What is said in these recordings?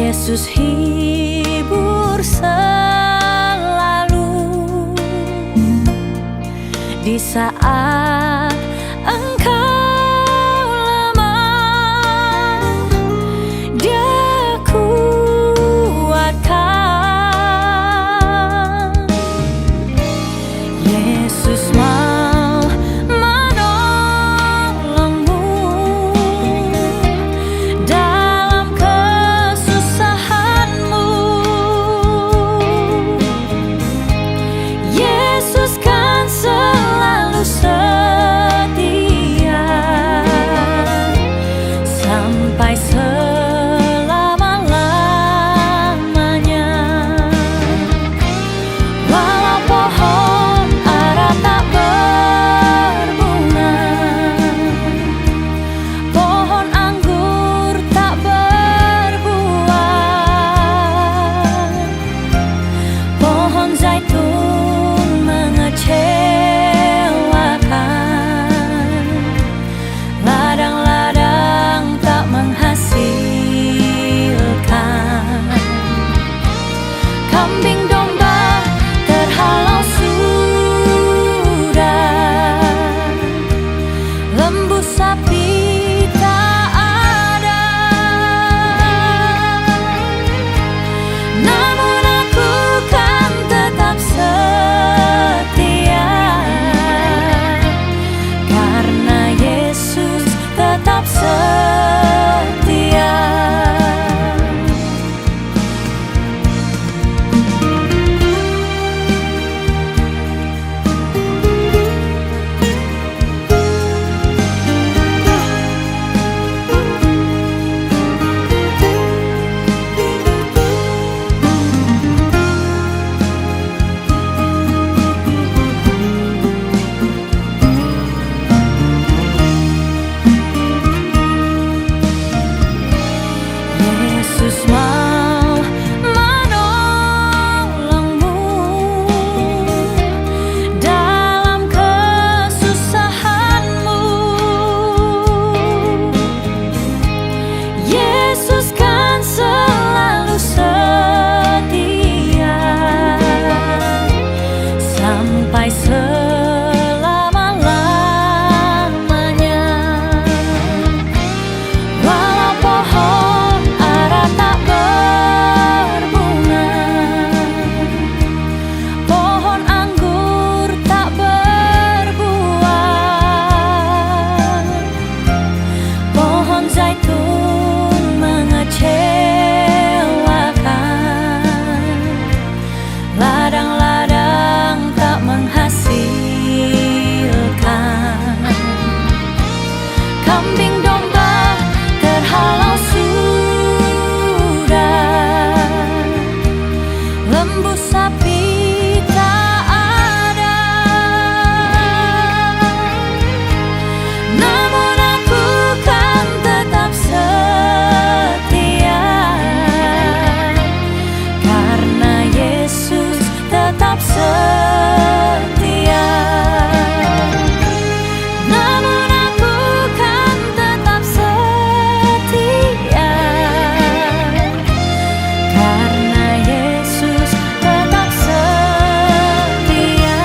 Yesus hibur selalu di saat engkau lemah. Dia kuatkan. Yesus mau menolongmu dalam kesusahanmu. Yesus kan selalu setia sampai selama-lamanya. Walau pohon ara tak berbunga, pohon anggur tak berbuah, pohon zaitun mengecewakan, ladang-ladang tak menghasilkan, kambing domba terhalau sudah, lembu sapi tak ada. Namun aku kan tetap setia karena Yesus tetap setia. Yesus mau menolongmu dalam kesusahanmu. Yesus kan selalu setia sampai selama-lamanya. Walau pohon ara tak berbunga, pohon anggur tak berbuah, pohon zaitun mengecewakan, ladang-ladang tak menghasilkan, kambing domba terhalau sudah, lembu sapi tak ada. Namun aku kan tetap setia karena Yesus tetap setia. Namun aku kan tetap setia karena Yesus tetap setia.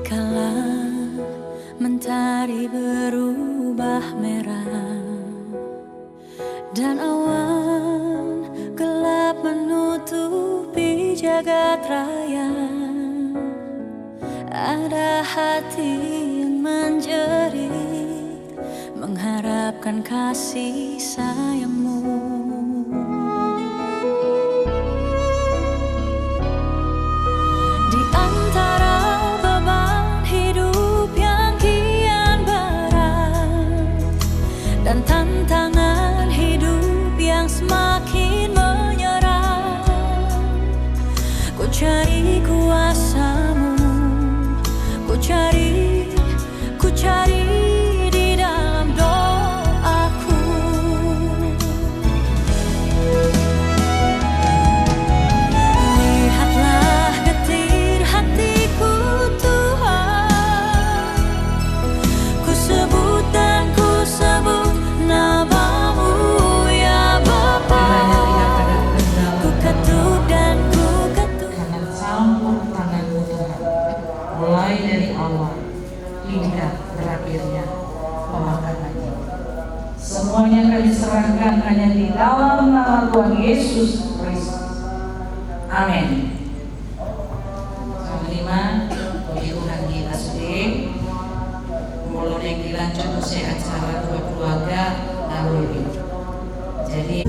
Kala mentari berubah merah dan awan gelap menutupi jagat raya, ada hati yang menjerit mengharapkan kasih sayangmu. Di antara beban hidup yang kian berat dan tantangan hidup yang semakin menyerang. Ku cari kuasa-Mu, ku cari di dalam doaku. Lihatlah getir hatiku Tuhan, ku sebut dan ku sebut nama-Mu ya Bapa. Ku ketuk dan ku ketuk, karena campur tangan-Mu Tuhan, mulai dari awal hingga berakhirnya pemakaman ini. Semuanya kami serahkan hanya di dalam nama Tuhan Yesus Kristus. Amin. Yang kelima, puji Tuhan kita sedih mulai yang dilanjut usai acara dua keluarga lalu ini. Jadi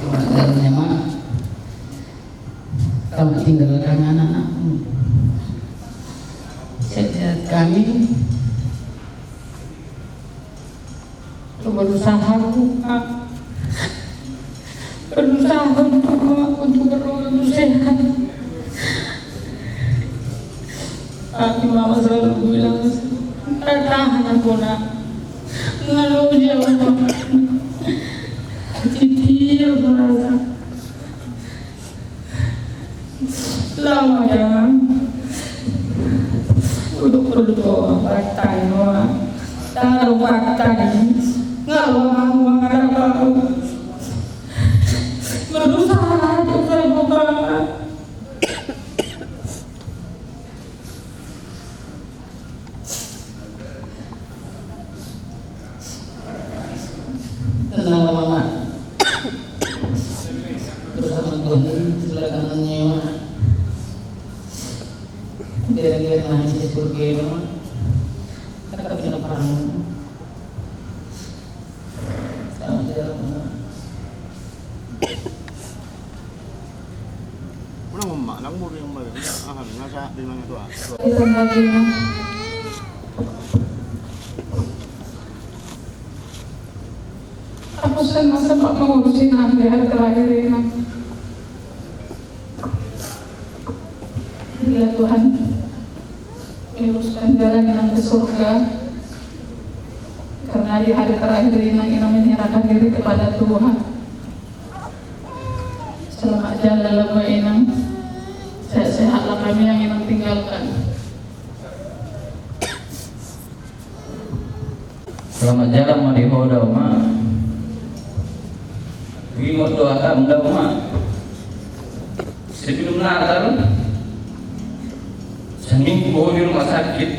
sebenarnya mah kamu tinggalkan anak-anakmu. Setiap kami berusaha untuk berlalu sehat. Tapi mama selalu bilang, tahan aku nak, ngalau jauh. Dia merasa lama ya, untuk berdoa partai doa, taruh partai, ngalau mau mengarap aku, berusaha untuk berubah. Tenang mama, bersama Tuhan sebelah kanannya mama. Biar nangis di surga mama. Kakak punya perang. Sama jalan mama. Una mamma, lang mo yung mali. Nasa din lang ito ah. Isang lagi na. Ako siya nasa pangurusin namin dahil terakhir na. Bila Tuhan meluruskan jalan yang ke surga, karena di hari terakhir ini kita menyerahkan diri kepada Tuhan. Selamat jalan dalam inang, sehat-sehatlah kami yang inang tinggalkan. Selamat jalan ma di hoda ma. Wingot doa kamda ma. Sebelum Natal, seminggu di rumah sakit.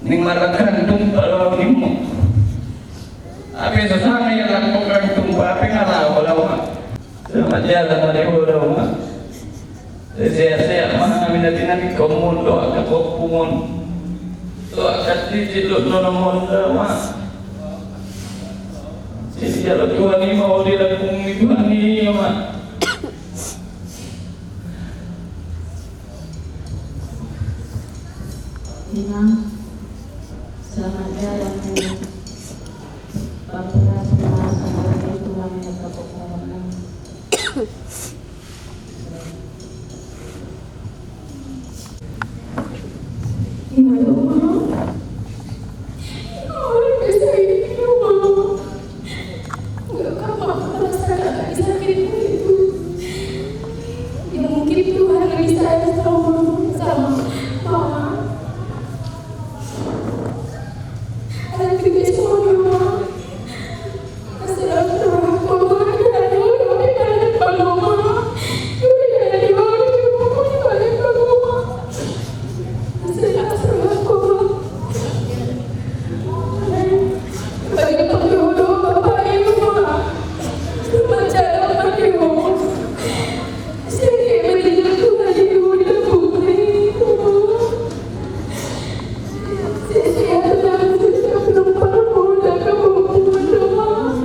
Ning malakan tumpal nimo. Abi sesama yang lakukan tumpal apa ngalah walau ma. Selamat jalan ma di hoda ma. Sehat-sehat ma minati nabi kaum doa ke kopumon. Doa kati jiluk nonomon ma. Jadi kalau Tuhan ini mau dilakukan Tuhan ini ma. Inang, selamat jalan Bangsa semua Tuhan yang berkenan. Gimana rumah? Orang bisa hidup di rumah. Enggak kamu merasakan lagi sakitmu itu. Ya mungkin Tuhan lebih sayang sama mama. Ada juga semua di rumah. Asal Tuhan mama ada di bawah mama. Ada di bawah mama. Bagi penduduk Bapak Ibu, baca Bapak Ibu, saya menjadi Tuhan Ibu dan Putri itu. Saya belum pernah dan kemampuan doa.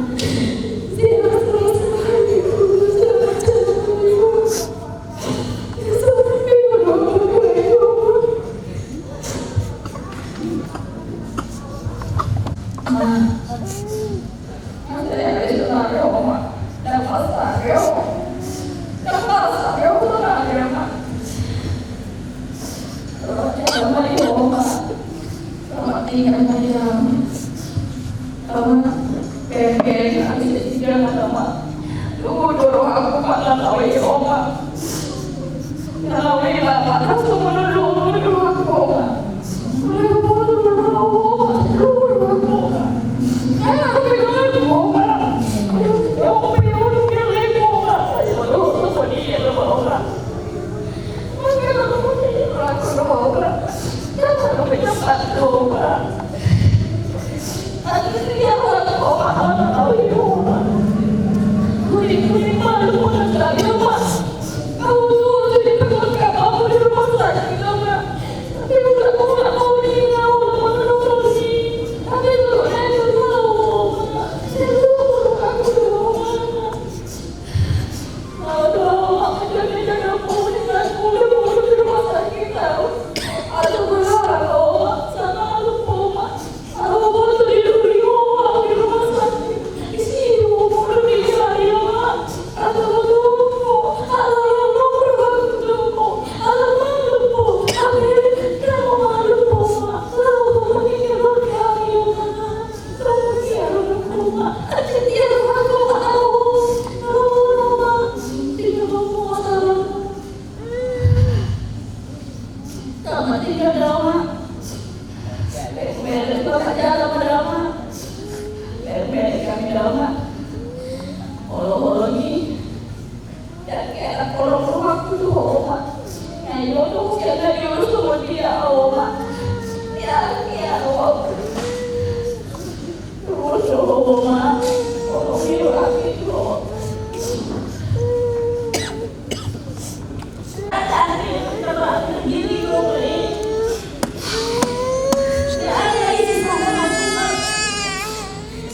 Saya selalu Ibu, selalu Ibu. Selalu Ibu, Bapak Ibu.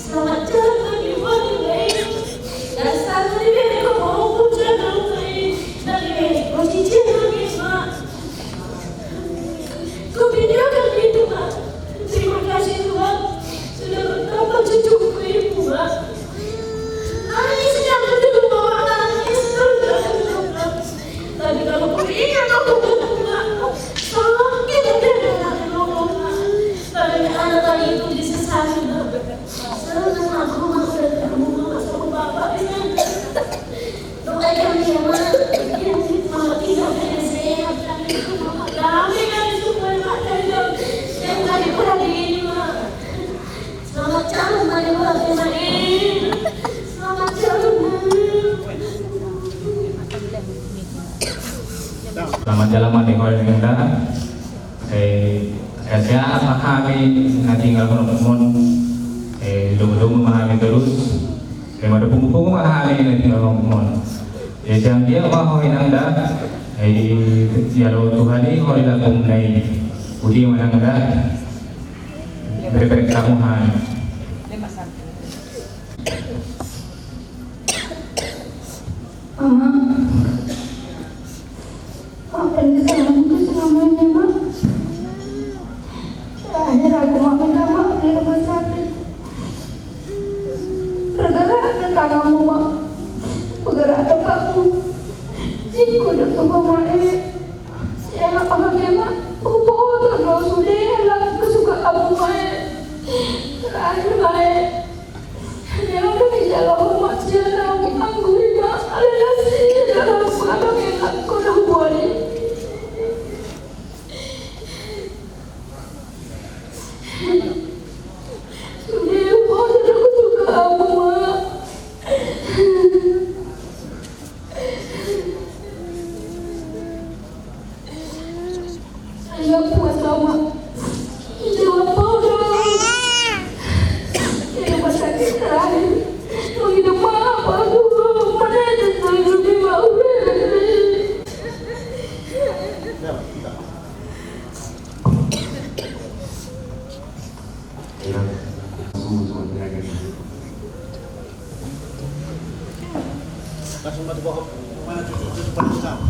Selamat jalan bagi Selamat jalan mandekol yang dah. Saya memahami nanti kalau pun dulu memahami terus. Ada buku-buku memahami nanti kalau pun. Yang dia memahami anda. Ya Tuhan ini kalau dilakukan naik budi mana anda beri kamuhan. Apa yang kesalahan itu selamanya, Mak? Terakhir aku minta maaf di rumah sakit. Gara-gara ada kakakmu, Mak. Gara-gara ada kamu. Aku udah tunggu Mak. Ya, apa Mak? Aku bawa terus sudah lah. Kesuka kamu, Mak. Terakhir, Mak. Dia udah bisa lalu Mak. Jangan anggur, Mak. Ada sih dalam abang yang aku udah buat. Langsung batu bawa mana cucu pada sekarang.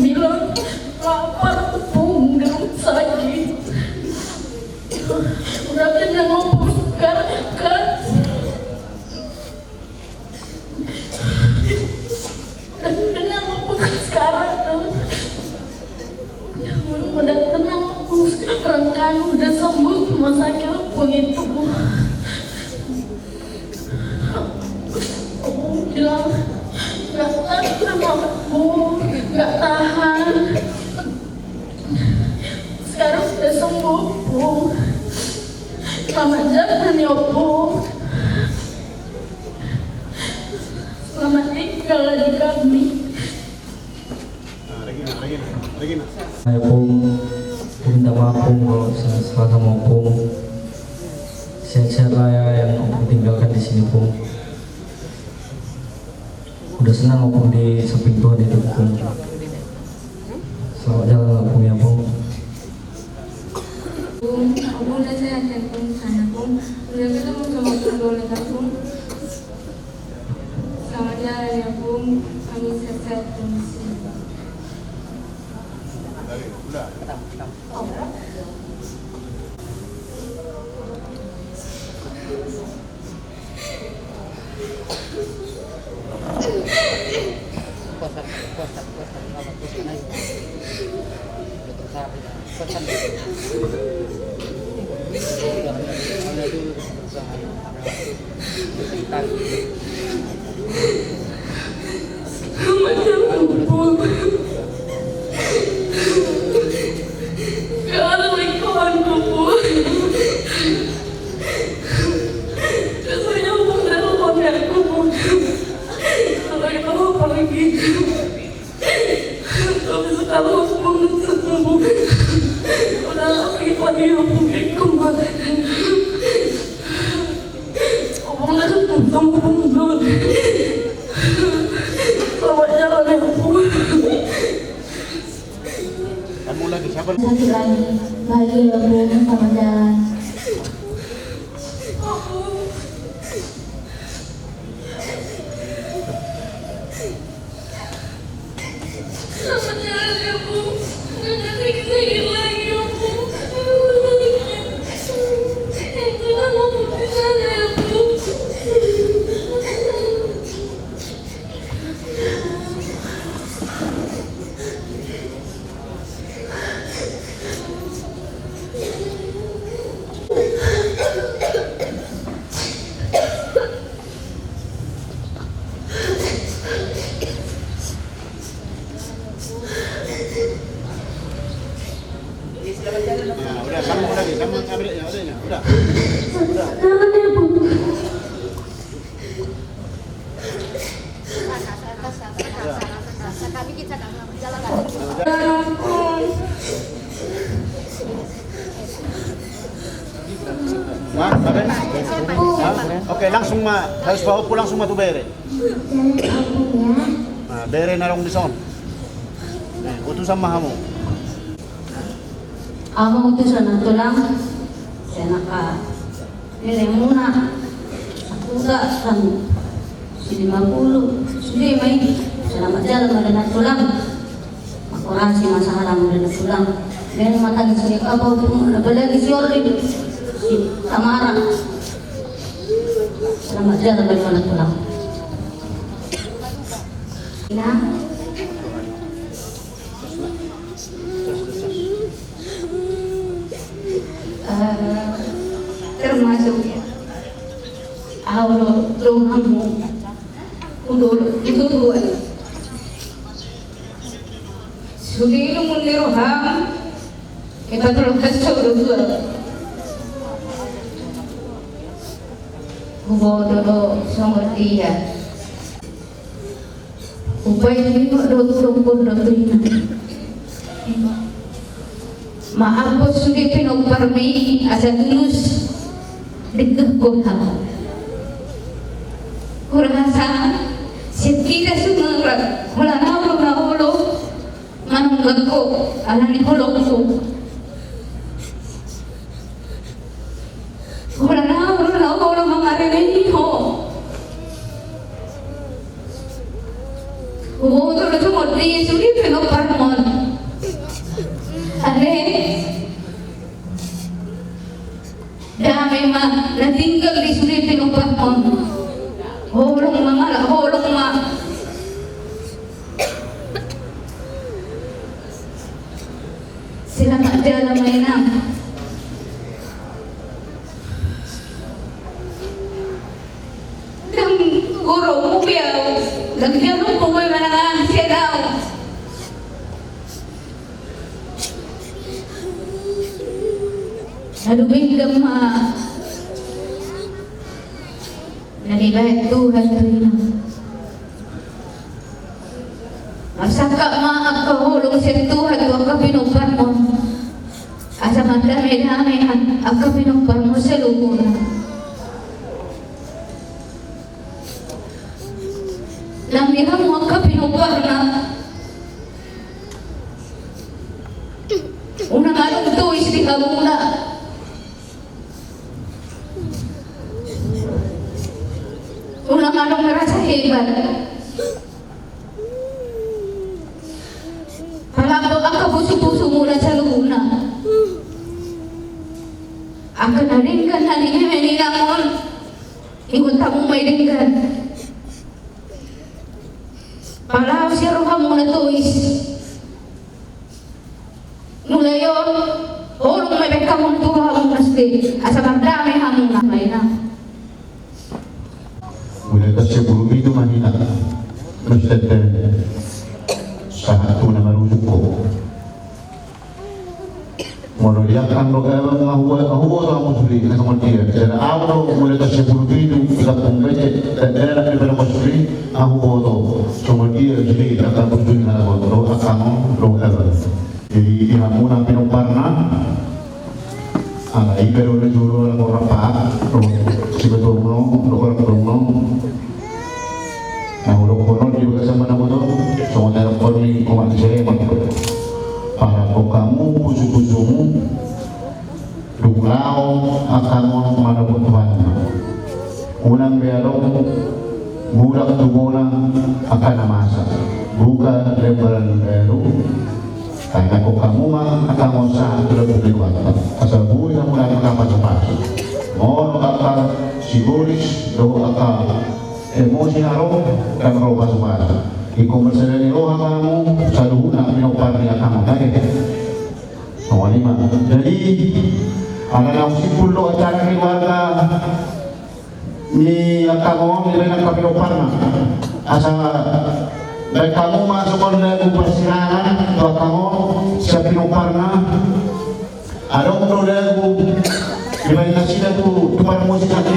Bilang lapar punggung sakit. Udah kena ngomong sekarang kan. Udah ngomong sekarang tuh. Udah tenang sekarang kan udah sembuh rumah sakit begitu. Bilang nggak tahan aku, nggak tahan. Sekarang sudah sembuh, Bu. Selamat jalan ya, Bu. Selamat tinggal di kami. Regina. Saya pun minta maaf pun kalau salah sama pun. Sehat-sehat lah ya yang Opung tinggalkan di sini pun. Udah senang Opung di samping Tuhan itu pun. Selamat jalan Opung ya pun. Aku udah sehat dan pun sana pun. Udah ketemu sama boleh pun. Selamat jalan ya pun. Kami sehat pun. Kamu lagi siapa? Sakit lagi, bahagia ya Bu, selamat jalan. Selamat jalan ya Bu. Jangan sakit lagi ya Bu. Jangan mau pisah ya Bu. Ma, sabi? Oke, langsung ma. Harus bawa pulang semua tuh bere. Nah, bere na lang di son. Utusan mahamu. Amo utusan na tulang, saya naka nilai muna. Aku enggak kan si 50, sudah main. Selamat jalan pada tulang. Aku rasa masalah pada tulang. Dan mata saya apa pun apalagi si Orli, si Tamara. Selamat jalan pada tulang. Nah. Termasuk Allah Tuhanmu untuk itu Tuhan sudiru mundiruham kita perlu kasih Tuhan Kubododo songotia upaya ini maaf po sudi pinagparmi asa tulus degah ko ha kurasa sekira sumangat wala na ulo manunggag ko alani hulog ko wala na ulo mga rininiho umoto na sumodli sudi pinagparmon ale damay ma natinggal di suri pinupahon holong ma sila madala mainam dang guro mo biyaw nagdiyanong kumoy manangang siya daw Adubing ma nalilahit Tuhan karina magsaka maag kahulong siya Tuhan o ang kapinupar mo asa mandami-dami ang kapinupar mo sa luguna lambihan mo ang kapinupar na unang anong tuwis di kamuna unang anong merasa hebat palabang ang kapuso-puso mula sa luna ang kanaringgan na ningimeninamon ingunta mong may ringgan palaw siya ruha muna tuwis mula yun hulong may beka mong tuha mong pasti asa magdami hamong namay na Mulai kasi itu mahina. Mesti saat tu nama rujuk ko. Molo dia kan lo kaya ngahuwa sama musuli na sama dia. Jadi awal mulai kasi itu kita pembece dan daerah di mana musuli ngahuwa to sama dia jadi akan musuli na lo akan lo kaya. Jadi dia muna pinumparna. Pero na juro lang orang pa sebetulnya orang nah orang konon juga sama nama tu sama dalam konon koman saya para kamu pusu-pusumu dunglau akan mana pun Tuhan unang berong budak tugona akan namasa buka lembaran baru karena kok kamu mah akan usaha sudah publik waktu asal buih kamu mulai mengkapas-kapas mau akan simbolis do akan emosi haro dan roba suara e-commerce dari roha kamu saluhuna minopar niya kamu kaya awali mah jadi ada nang sipullo acara keluarga ni kamu nilai nang kapinopar na asa baik kamu masuk oleh persirangan doa kamu siap pinopar na ada umroh lagu di balik kasih tu tukar musik lagi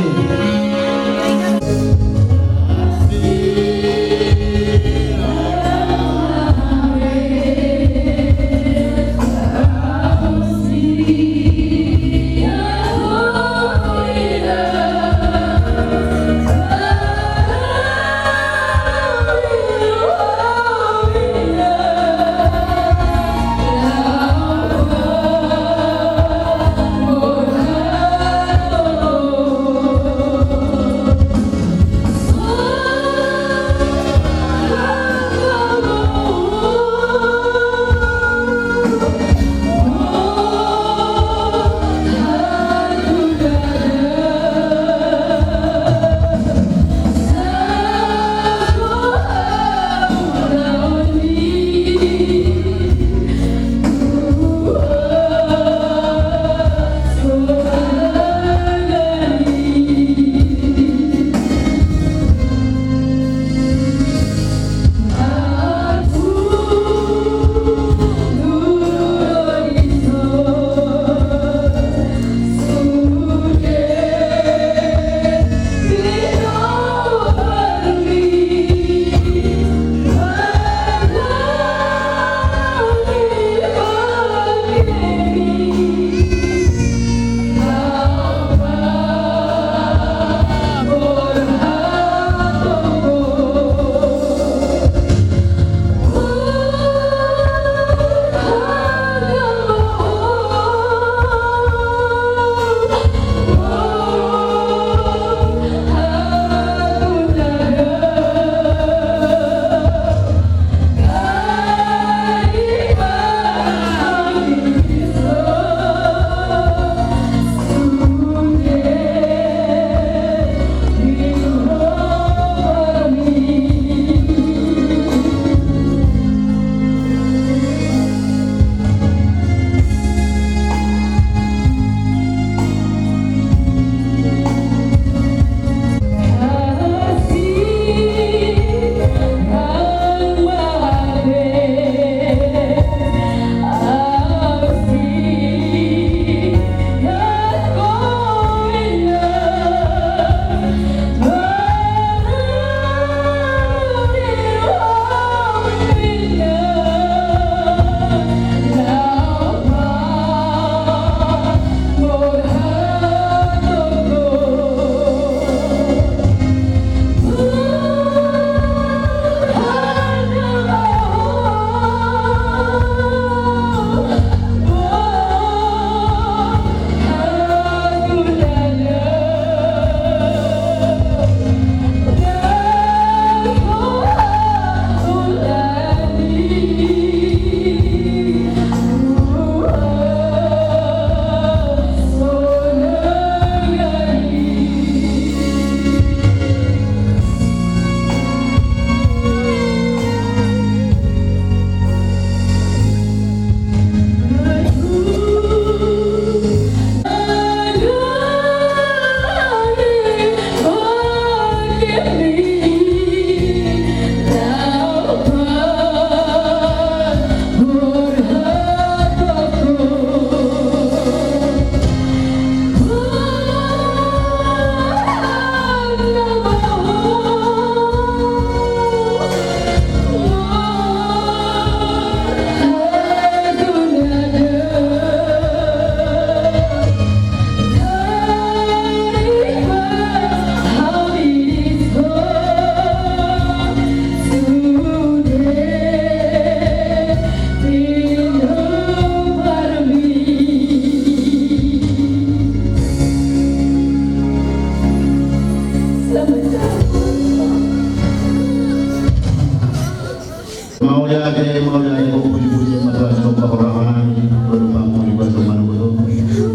lagi mau lagi puji-puji madrasah Rahman berubah puji manusia.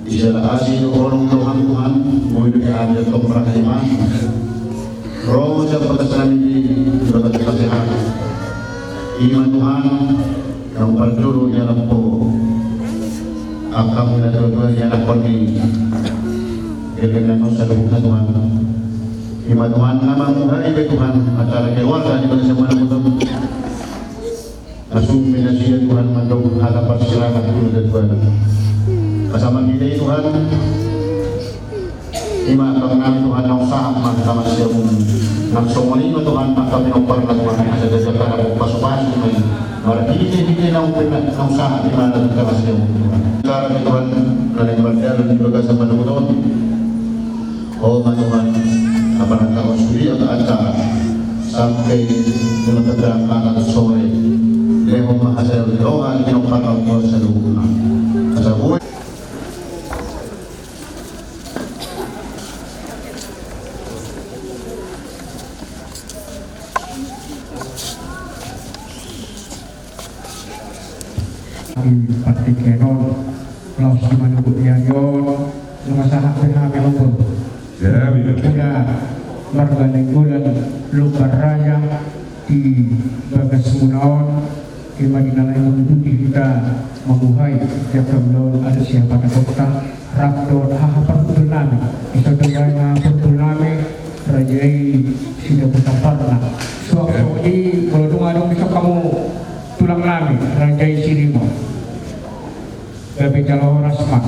Isalah asih orang Tuhan mudah ada keberkahan. Roh dapat selalu dapat kesehatan. Iman Tuhan yang berduru dalam akan menentukan yang akan dengan nusa Tuhan. Iman Tuhan nama mudah ibu Tuhan acara keluarga di bangsa mana pun. Asum minasih Tuhan mandau hadapan silakan dulu dan Tuhan. Bersama kita Tuhan. Ima kami Tuhan yang sah sama siapa langsung ini Tuhan kami oper Tuhan ada jaga ada pasukan berarti ini yang sah di mana kita masih Tuhan Tuhan dan berdaya juga sama Tuhan. Oh Tuhan apa nak kau sendiri atau acara sampai dengan keberangkatan sore lewat hasil doa di tempat Allah seluruhnya asal di partai kenon laos di mana budiayon mengasah PHP nombor udah marganing bulan lupa raya di Bagas Munaon di Madinah yang menduduki kita menguhai setiap bulan ada siapa kota rakdor hahapar purnami bisa terjadi purnami rajai sudah bertamparna suatu ini kalau dong bisa kamu tulang nami rajai sirimo gabi kalau rasma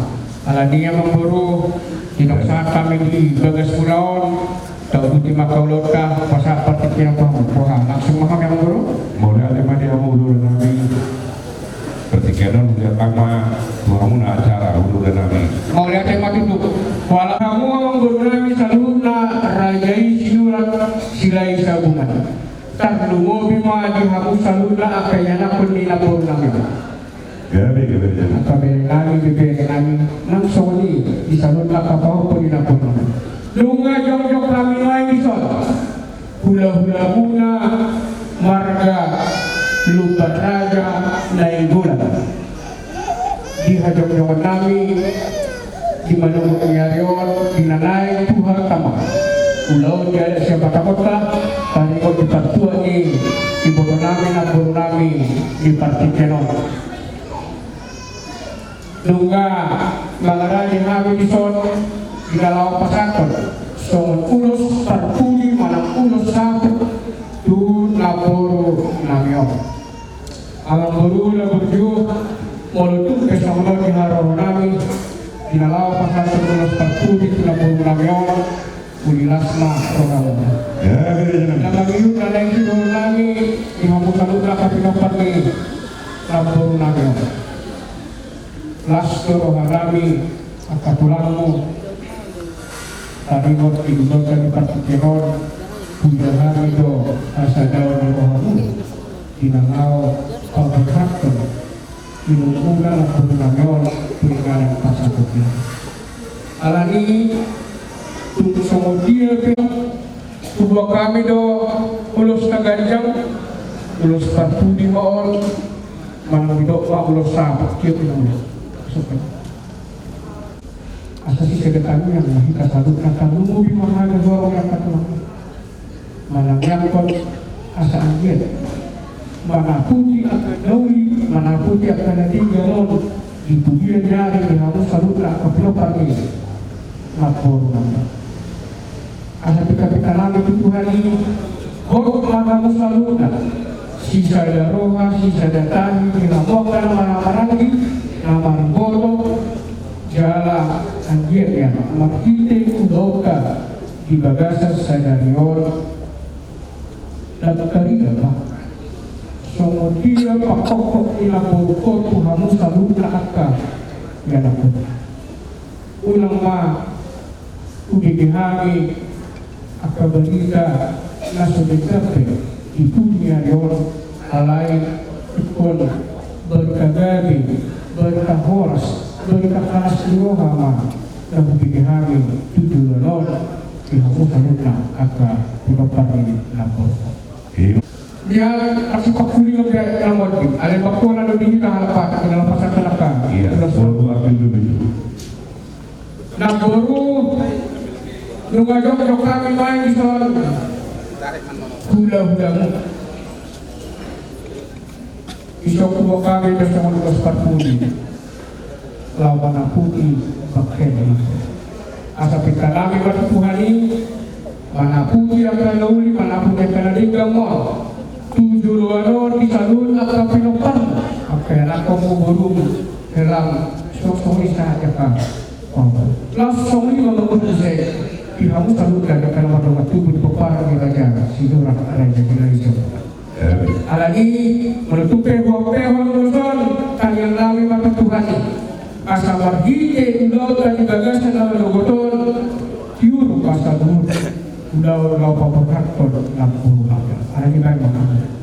ala dia memburu tinok saat kami di Bagas Munaon tahu di makaulot ka pasal partik yang paham langsung maham yang memburu boleh ada dia mulu nami pertikenan dia tama mau acara ulu dan nami mau lihat tema duduk wala kamu memburu nami saluna rajai sinurat silai sabungan tak lungo bima di hamu saluna akayana pun dilapor nami gabi jangan kami nami nang soli di salun kapau pun dilapor nami lunga jong kami lain di sana hula muna marga lupa raja naik bulan di hajong nami di mana nyarion di nanai Tuhan kama ulau dia ada siapa kota tadi kau di partua ni di bodoh nami di partai kenon lunga malarani kami di sana di dalam pasakon songon ulus parpuli malang ulus satu tu laboro namion alam buru la berju molutuk ke songon di haro nami di dalam pasakon ulus parpuli tu laboro namion ulilasma rogawa nangamiu nalagi dulu lagi di hambukan udra kapinopan ni laboro namion lasto rohagami akatulangmu tadi mau diundangkan di partai kenon budaya itu asal daun rohamu dinangau pabrik dinungkuna lapor namion peringatan pasal putih alani untuk semua dia tubuh kami do ulus naganjang ulus partu di maol mana bidok pak ulus sahabat kia pinang asasi kedetannya yang kita selalu kata lumbu bimana ada dua orang kata malang yang kon asa anjir mana putih akan dawi mana putih akan tiga non di budian jari yang harus selalu tak kepelopar ini lapor nama asa pika lama itu Tuhan ini kau makamu selalu tak sisa ada roha sisa ada tani dinamokan mana lagi nama bodoh jala anjir ya makite udoka di bagasan sadarion dan kariga maka songo dia pakokok ilapurko tuhamu selalu nakaka ya napur ulang ma udihami akabalita nasudikape di dunia yon alai ikon berkagabi berkahoras berkakalas dirohama dan bukihami tujuh lor di hamu saluna aka pinopar ini lapor dia kasih pakuli ke dalam wajib. Ada waktu ada di halapan dalam pasar kelaka. Iya, baru ambil dulu. Nah baru nungajok kami main di sana. Hula-hulamu. Isok dua kami bersama lukas parpuli. Lawan putih pakai asa kita lami bertuhani mana putih akan lauli mana putih akan linggang mo 7 luar di salun atau pinopan pakai anak kamu burung dalam sok-sok isa aja kan langsung ini membangun saya kamu salun dan akan waktu berpapar di raja sidurah raja Indonesia alagi menutupi pewa-pewa doson kan yang lami bertuhani asa margite ulau tadi gagasan lawan logoton tiur asa dulu ulau papakarton lampur ada di mana mana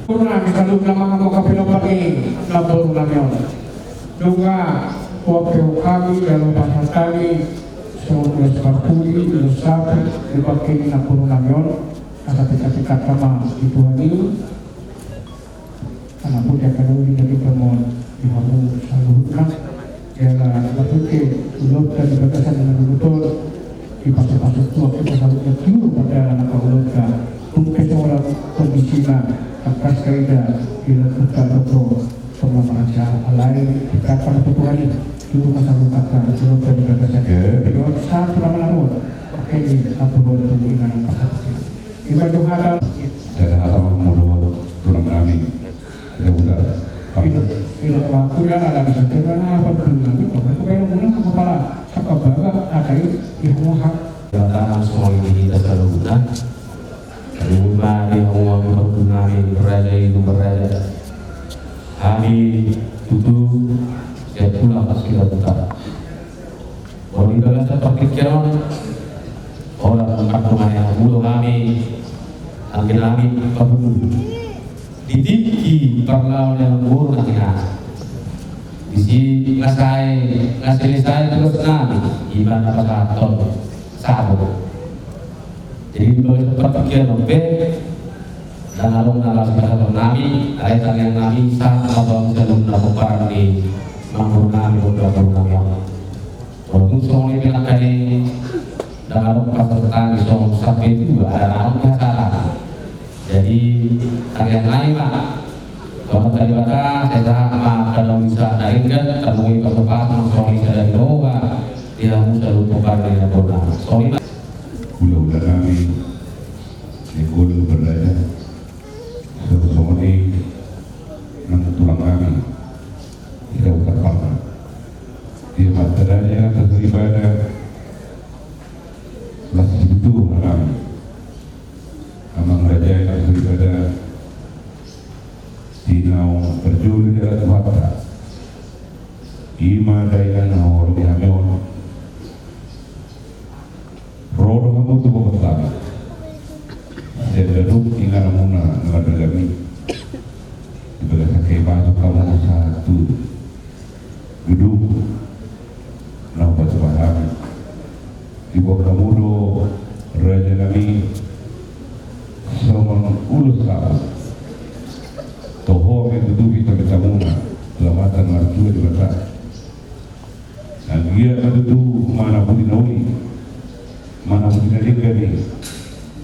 Purna kita lu nama kamu kapilo pagi labor namion. Juga waktu kami dalam pasal kami semua sepakuli sapi dipakai napur namion kata tingkat kama itu hari karena punya kalau dari kamu dihamu salurkan jalan berpikir ulot dan batasan dengan betul di pasal-pasal tua kita salurkan tiur pada anak ulotkan mungkin orang kondisinya akan sekalian dilakukan untuk pengembangan lain dikatakan Tuhan itu masalah kata itu dari batasan itu satu lama-lama oke apa boleh dengan kata kita juga ada Saya harap menurut tulang kami ya udah Ilo waktu yang ada di sana apa benar itu kalau kayak mana kepala sakit banget ada itu hak Datang semua ini dasar guna. Rumah di rumah berguna berada itu berada. Hari itu saya pulang pas kita buka. Orang dalam satu pikiran orang tempat rumah yang dulu kami angin kami kabur. Didiki perlawan yang buruk nantinya. Di sini ngasih saya terus nanti gimana pasaton sabuk. Jadi bagi perpikiran dan alung nalar pasaton nami, ayat yang nami sama bang selum nabukaran di manggur nami beberapa nami. Walaupun semua ini bilang kali dan alung pasaton di soal sampai itu juga ada alung pasaton. Jadi kalian lain pak kalau tadi baca saya sama kalau bisa dari kan kalau ingin pertobatan kalau bisa dari doa dia selalu tukar dengan doa soalnya udah kami ekor berdaya sesuatu ini nang tulang kami kita utar parna dia materialnya terlibat masih itu kami Amang Raja yang daripada Tinau berjuli dalam wata Ima daya naor di hameon Rodo kamu tuh pertama Saya duduk tinggal muna Nggak kami Diberi sakit masuk kamu satu Duduk Nampak sepahami Di bawah kamu do Raja kami Sama ulus kamu Toho yang itu kita bertamuna Selamatan marjua di batas Dan dia itu mana pun dinauli Mana pun dinalikan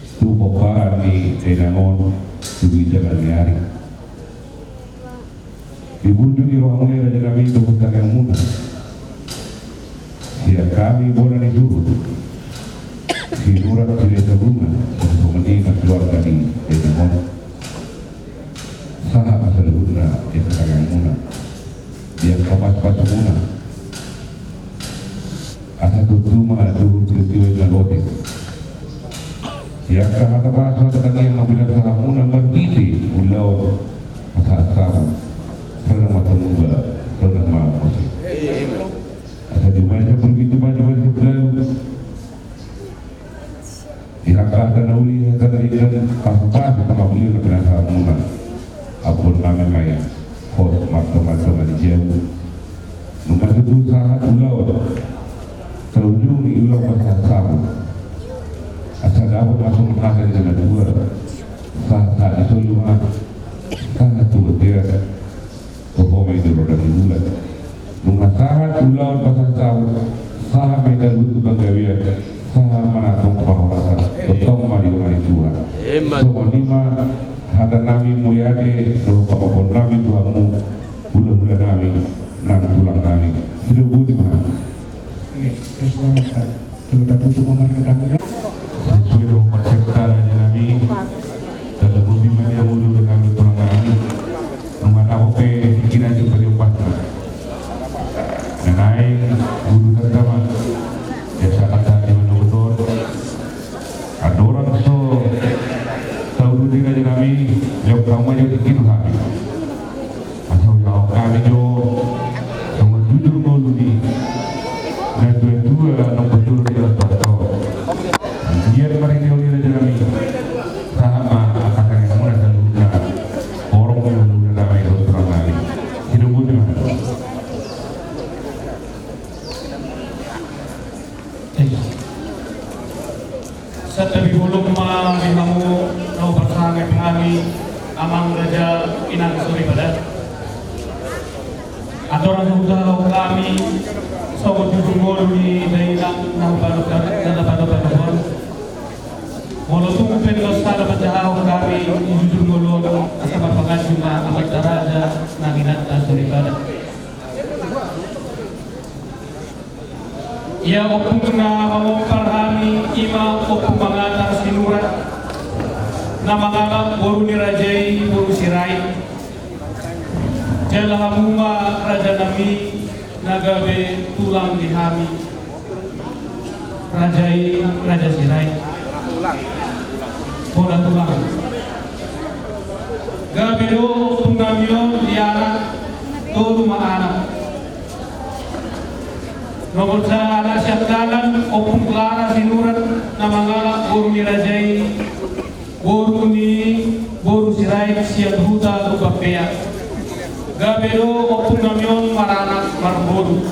Itu pokaan di Tenangon Di jalan hari Di bundu di ruang mulai Raja kami itu putakan muda Siap kami boleh disuruh sinurat tidak tabungan untuk meningkat keluarga di Detemon saha asal guna itu kalian muna dia kapas muna asal tutuma dulu tiba dengan lotek yang kata bahasa tadi yang membilang saha muna berbiti ulau asal senang mata muda senang maaf asal dimana begitu banyak berlalu dihakkan nauli kata ikan apa sama beliau kena saha muna apun nama maya hos makam jauh nomor itu sangat ulau terujung di ulau pasal sama asal dapat masuk menghasil dengan dua saat itu cuma sangat tuh dia performa itu roda bulan nomor sangat ulau pasal sama sangat mereka butuh banggawian sangat menatong penghormatan betul mari Tuhan semua lima ada nami muyade do papapon nami tuamu bula nami nang tulang nami hidup budi mana sudah tutup pemerintah sesuai dengan konsep caranya nami dalam bumi mana yang ulu kami tulang nami rumah oke kira itu berjumpa naik bulu terutama biasa kata di mana betul ada orang so tahu diri aja kami yang kamu aja dikit kami asal yang kami jo sama jujur mau ludi dan dua nak betul dia tahu biar mereka yang diri aja kami sama akan yang mana dan luda orang yang luda kami terus terang kami hidup pun mana setabi bulog malam kamu no bersama kami amang raja inang suri pada aturan usaha kami sobat jujur di daerah nang pada Molo tu penlos sada pajahau kami jujur ngolo asal pangajuna amat daraja nanginat suri pada ia opungna mamongkar kami ima opung mangatar sinurat na mangalap boru ni rajai boru sirai jala hamuma raja nami nagabe tulang di kami rajai raja sirai bola tulang gabe do opung namion dianak todo maanak nomor sana syakdalan opung klara sinurat na mangalap boru ni rajai boru sirai siap huta lubapea gabelo opung namion maranak marboru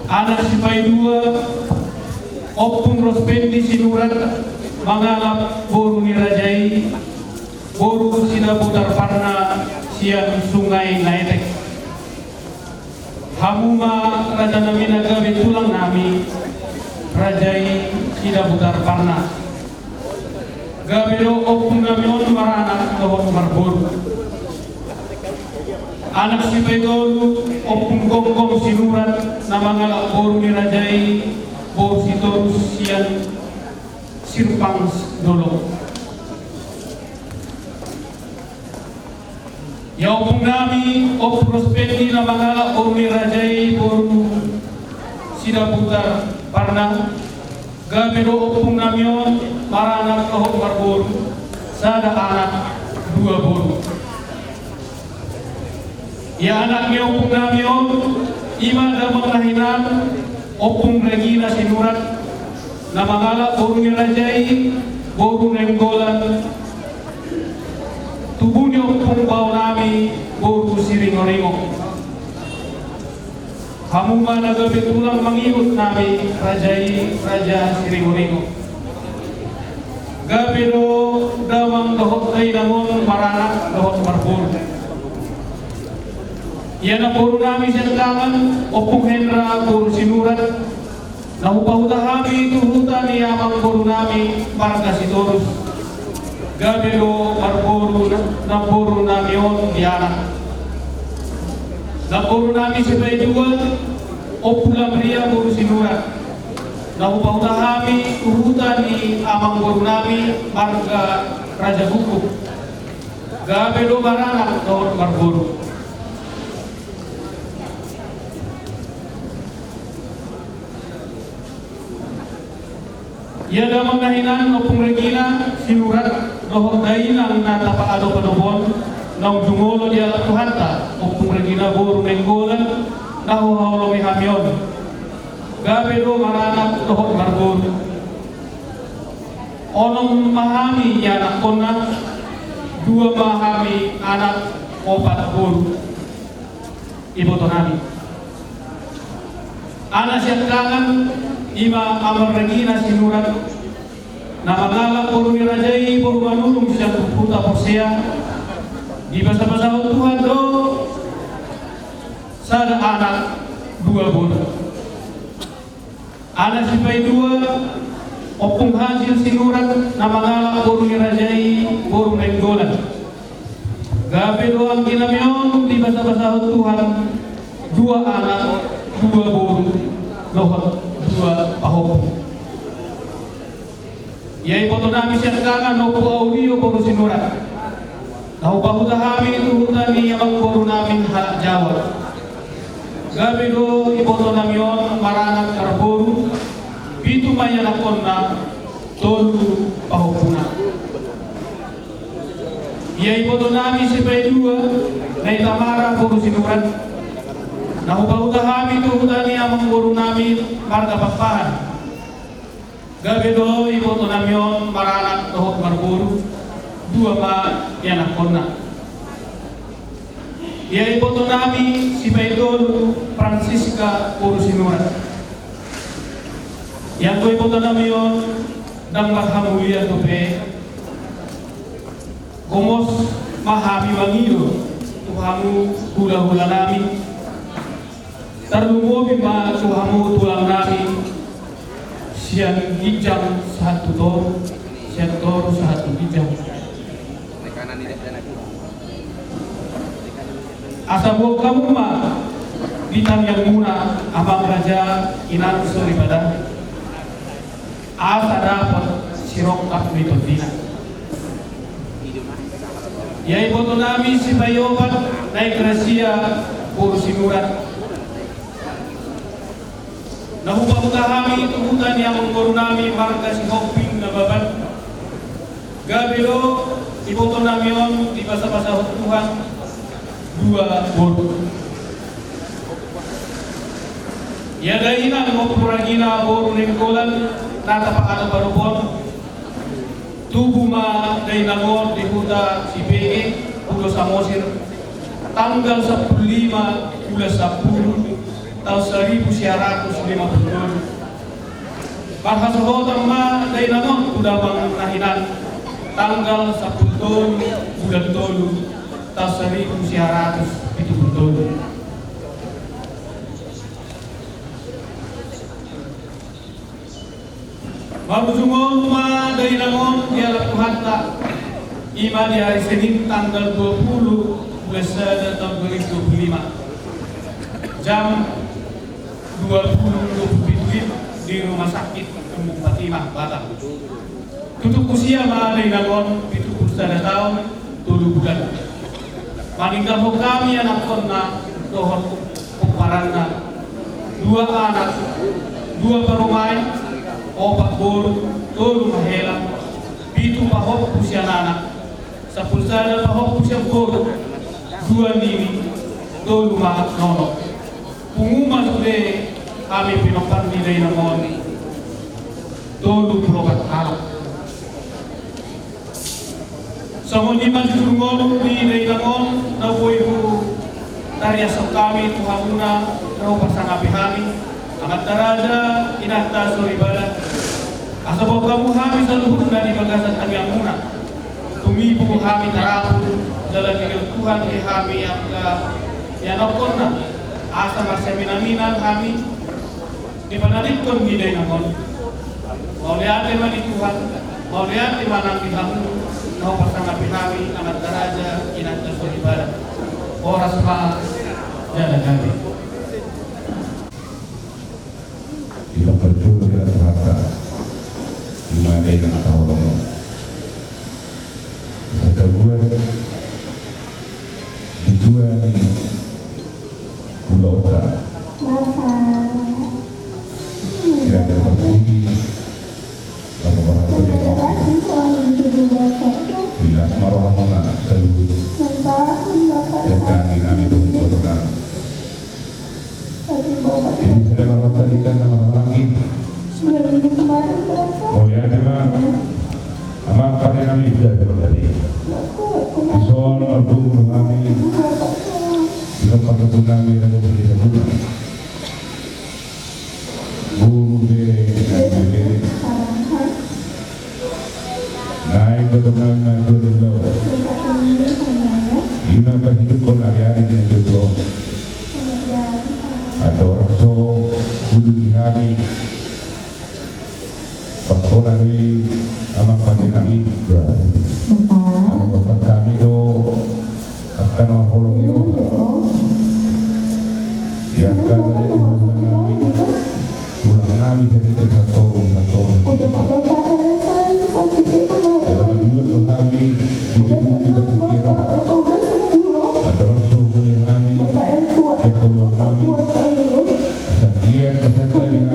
anak sipai dua opung rospendi sinurat mangalap boru ni rajai boru sida putar parna sian sungai naetek hamuma raja nami nagabe tulang nami rajai sida putar parna gabelo opung namion maranak dohon marboru anak si Pedolu opung gonggong sinurat na mangalak boru ni rajai boru sitorus sian sirpang dolo ya opung nami opung prospeti na mangalak boru ni rajai boru sida putar parna gabelo opung namion maranak dohon marboru sada anak dua boru ya anaknya opung namion ima damang lahinan opung regina sinurat na mangalak boru ni rajai boru nenggolan tubuhnya opung bau nami boru siringoringo hamuma nagabe tulang mangiut nami rajai raja siringoringo gabelo damang dohot ay namon maranak dohot marbur yana boru nami sentangan opung hendra boru sinurat na hupahutahami tuhutan yamang boru nami marga sitorus gabelo marboru na boru nami on diana na boru nami sibay jual Opula Maria Boru Sinurat Naupahutahami Uhutani Amang Boru Nami Marga Raja Buku Gabedo Baranak Tahun Marboru. Ia damang nahinan Opung Regina Sinurat Dohor Dainang Natapa Ado Padobon Nang Jungolo Dia Tuhanta Opung Regina Boru Nenggolan Nahu Haulomi Hamion Gabedo Maranak Dohor Marboru. Onong mahami anak kona, 2 mahami anak opat boru ibu tonami. Anak siap kangen ima Amar Regina Sinurat nama ngalak boru nirajai boru manulung siap puta posea di basa-basa Tuhan do sada anak 2 boru. Anak sipai 2 Opung hasil Sinurat nama ngalak boru nirajai boru nenggolan. Gabe doang kinamion di basa-basa Tuhan 2 anak 2 boru lohot 2 pahop. Yai foto nami siapkangan nopo audio boru Sinurat. Tahu bahu tahami itu hutani yang boru nami hak Jawa. Gabe do iboto namion maranak karboru. Itu maya nakonna tolu pahopuna. Ia iboto nami sepai 2 nai tamara boru Sinurat. Nahu bau tahami tu hutani amang boru nami marga papahan. Gabe do iboto namion maranak tohok marboru 2 ma ya nakonna. Ia iboto nami sepai tolu Francisca boru Sinurat. Yang koi iboto namion dang mahamulia tope komos mahami wangiyo tuhamu hula-hula nami tarlumobi ma tuhamu tulang nami siang gijang 1 toro siang toro 1 gijang asabok kamu ma bintang yang muna abang raja inan daripada asa dapat sirok kapito dina. Ia iboto nami si Bayobat naik rahasia boru Sinurat. Nahubah utahami itu hutan yang mengboru nami marga si Hoping na babat. Gabelo iboto namion di basa-basa Tuhan 2 boru. Ia dahinan maupun ragina boru nenggolan nata pakano barubon tubuh ma dari nangon di huta Sipege Pulau Samosir tanggal 15 bulan 10 tahun 1950. Bahasa hotan ma dari nangon sudah bang nahinan tanggal 10 bulan 7 tahun 1970. Mabusungol ma dari nangon dia lakuhanta ima di hari Senin tanggal 20 bulan 1 tahun 2025 jam 20.27 di Rumah Sakit Umum Fatimah Batam. Tutup usia ma dari nangon 71 tahun 7 bulan. Maninggal kami anak kona dohon kumparanna 2 anak 2 perumai 4 boru, tolu mahela, 7 pahop usia anak, 10 pahop usia boru, 2 nini, tolu mahat nono. Pengumuman sudah kami pinokan di daerah Moni, tolu probat halak. Sama lima jurungol di daerah Moni, nabuibu tarias kami tuhamuna, rau pasang api kami. Amat taraja inahta soribada asabok kamu kami saluhur dari bagasan kami yang muna tumibu kami tarapun dalam diri Tuhan di kami yang yang nokona asa marseminaminan kami di panarikon di dainamon mau lihat di mana Tuhan mau lihat di mana di kamu mau pasang api kami amat taraja inahta soribada oras ma jalan kami. ilang berjulu kita terhadap dimana yang tahu lono kata gue dijual di Pulau Utara yang ada berpundi orang-orang bila marah-marah selalu dan kami itu berdoa ini sedang memperhatikan nama-nama ini oh ya memang amat pada kami sudah terjadi soal album kami di tempat kami dan di tempat guru naik ke tengah dulu ini apa hidup kau hari ini dulu atau rasa kudu dihari pertolongan amat pada kami bapak kami itu akan mengholong itu yang akan menjadi ulang kami jadi satu dalam dua kami dibuat berpikiran atau langsung kami ekonomi kami sekian kesehatan kami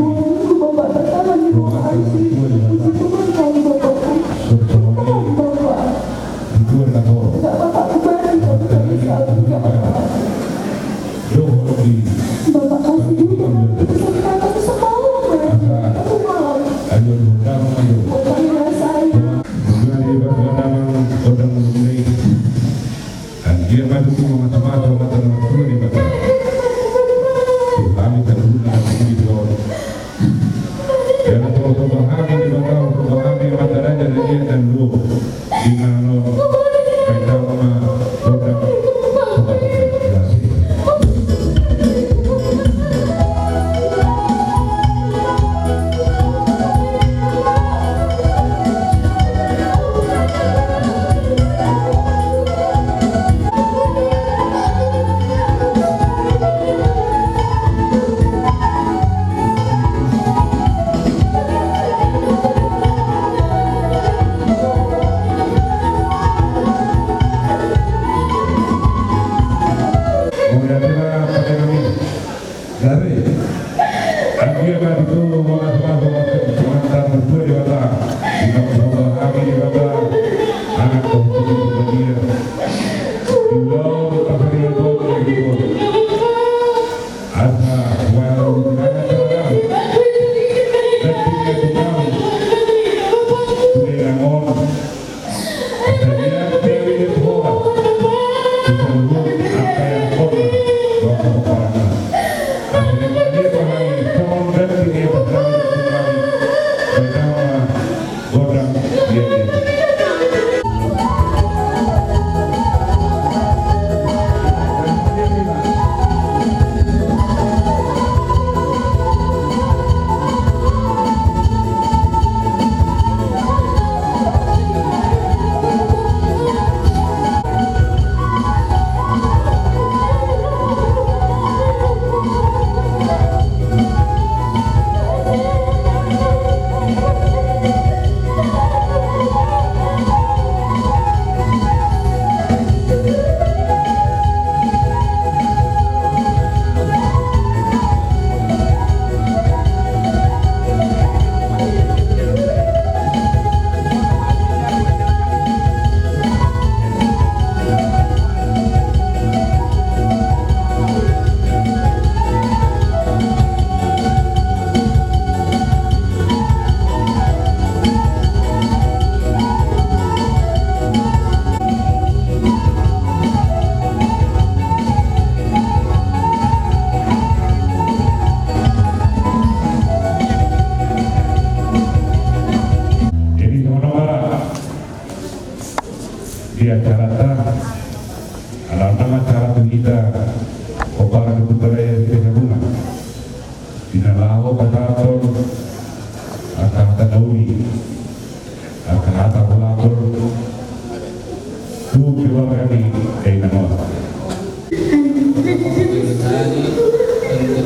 rumah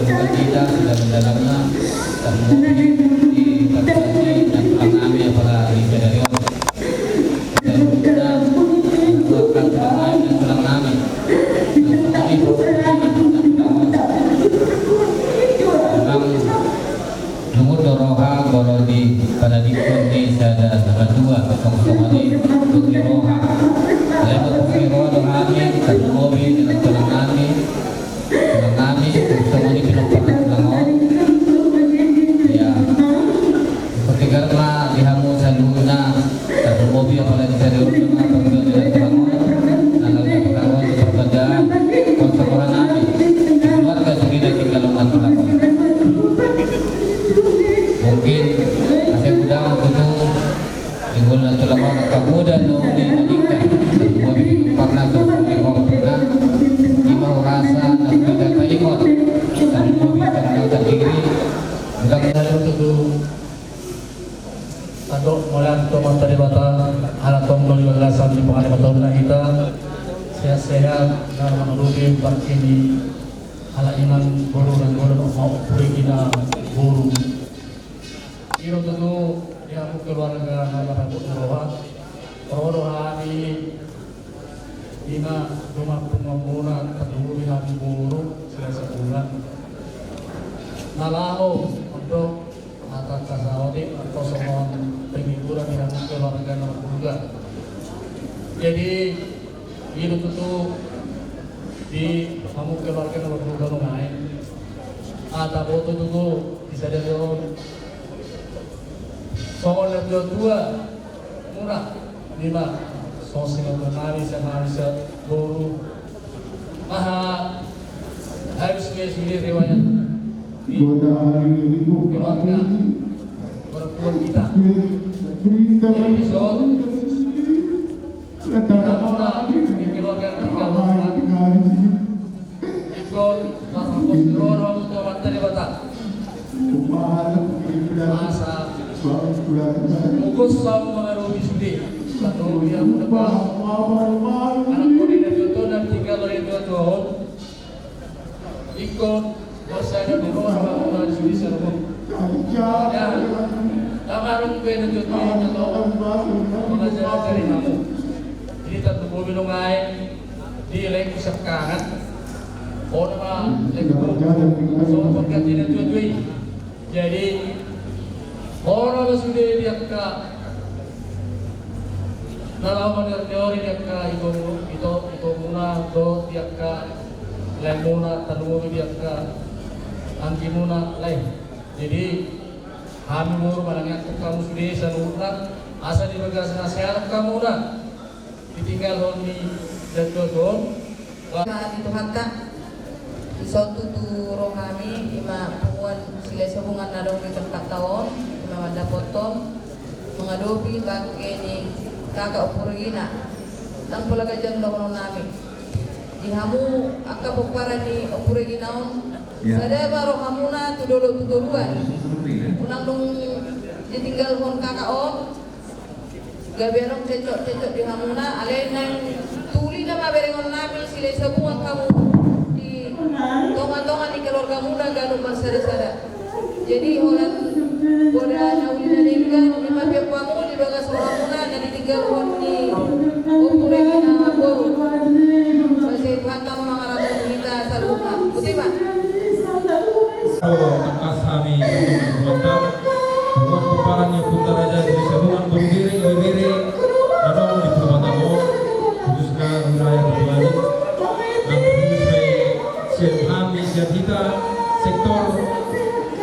kami kita sudah mendalamnya dan pada dikon ni sada dua kosong-kosongan Tukiroha lewat Tukiroha dohani Tadumobi dengan Tulangani kosongan ni pinopatan Tulangon ya seperti karena dihamu saduna Tadumobi apalagi serius dengan Tukiroha dengan Tulangon dan lalu Tulangon perbedaan kosongan nami keluarga segini tinggalongan Tulangon mungkin saya mudah untuk tinggal Tulangon kamuda no di Madinka mobil pernah berpengalaman pernah lima rasa dan tidak kalimot dan mobil pernah terdiri mudah-mudahan untuk atau mulai teman tadi bata alat tongol belasan di pengalaman tahun kita sehat-sehat dan menuruti ini ala iman guru dan guru mau kita guru iro tentu dia keluarga nama roha di ina rumah pengamuran kedua yang guru selesai bulan nalau untuk atas kasawati atau semua penghiburan yang keluarga nama keluarga jadi iro tentu di kamu keluarga nama keluarga nungai atau foto tentu bisa dari soal yang dua murah lima sosial menari sama bisa guru maha harus sendiri riwayat di keluarga perempuan kita jadi soal kita murah di keluarga kita ikut masa posturorong untuk materi batak masa Mukus sama mengaruhi sudi atau dia mendapat anak koordinat itu dan tinggal dari tahun ikut bersama di rumah mengaruhi sudi seluruh ya tamarung beda itu atau mengajar dari kamu jadi tentu mobil ngai di lek sekangan orang lek soal pengganti dan tujuh jadi orang sudah dia ke dalam teori dia ke itu muna do dia ke lemuna tanumumi dia ke antimuna lain jadi kami muru malangnya kamu sudah sanurna asa di bagas nasihat kamu na ditinggal honi dan dodon itu hatta suatu tu rohani ima puan sila hubungan nadong di tempat tahun ima wanda potong mengadopi bangke ni kakak upurigina dan pula kajang dono nami dihamu akka bukara ni upuriginaon sada baro hamuna tu dolo tu doluan unang dong ditinggal hon kakak on gaberong cecok di hamuna alain nang tuli nama berengon nami sila hubungan kamu tongan-tongan di keluarga muda gak lupa sada-sada jadi orang boda nauli nalingan lima pihak kamu di bagas orang muda dan ditinggal orang di umurnya nama boru masih patah mengarahkan kita salunga putih pak atas kami untuk buat peparannya putar aja di sebelum berdiri ada di Purwokerto khususnya wilayah Banyuwangi kami kita sektor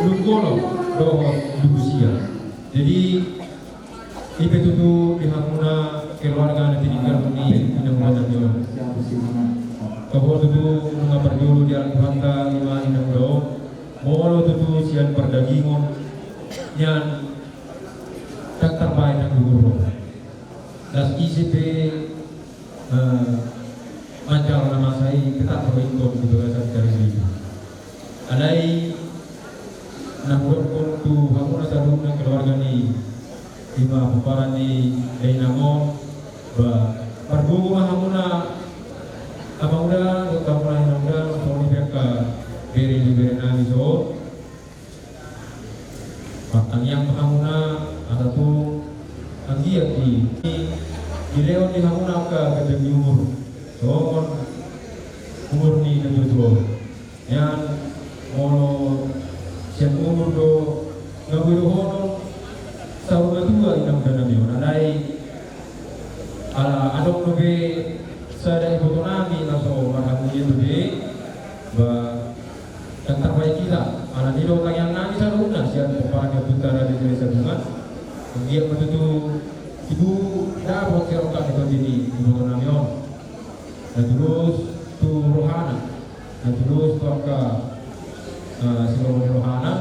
Lungkono doh Lubusia. Jadi itu tuh dihamuna keluarga nanti tinggal di mudah-mudahan jo. Kabur tuh mengabar dulu di Al-Fatah lima inang do. Molo tuh sian perdagingon yang tak terbaik yang dulu. Das ICP Mancal nama saya kita terbentuk di bawah dari sini. Alai namun pun tu hamuna saduna keluarga ni lima peparan ni Dainamo ba pergungu hamuna abang udah kamu lain udah kamu mereka beri nami so matang yang hamuna ada tu anggiat di leon di hamuna ka kedemiur so umur ni tentu yang mono siap umur do ngawiru hono berdua inang dana mi onanai ala adok nobe sada ibu tonami naso marhamu itu be ba tentang baik kita ala nilo kayang nani saruna sian peparangnya putara di desa bunga dia betutu ibu dah bokir kan itu sini ibu tonami on dan terus tu rohana dan terus tu angka seluruh rohana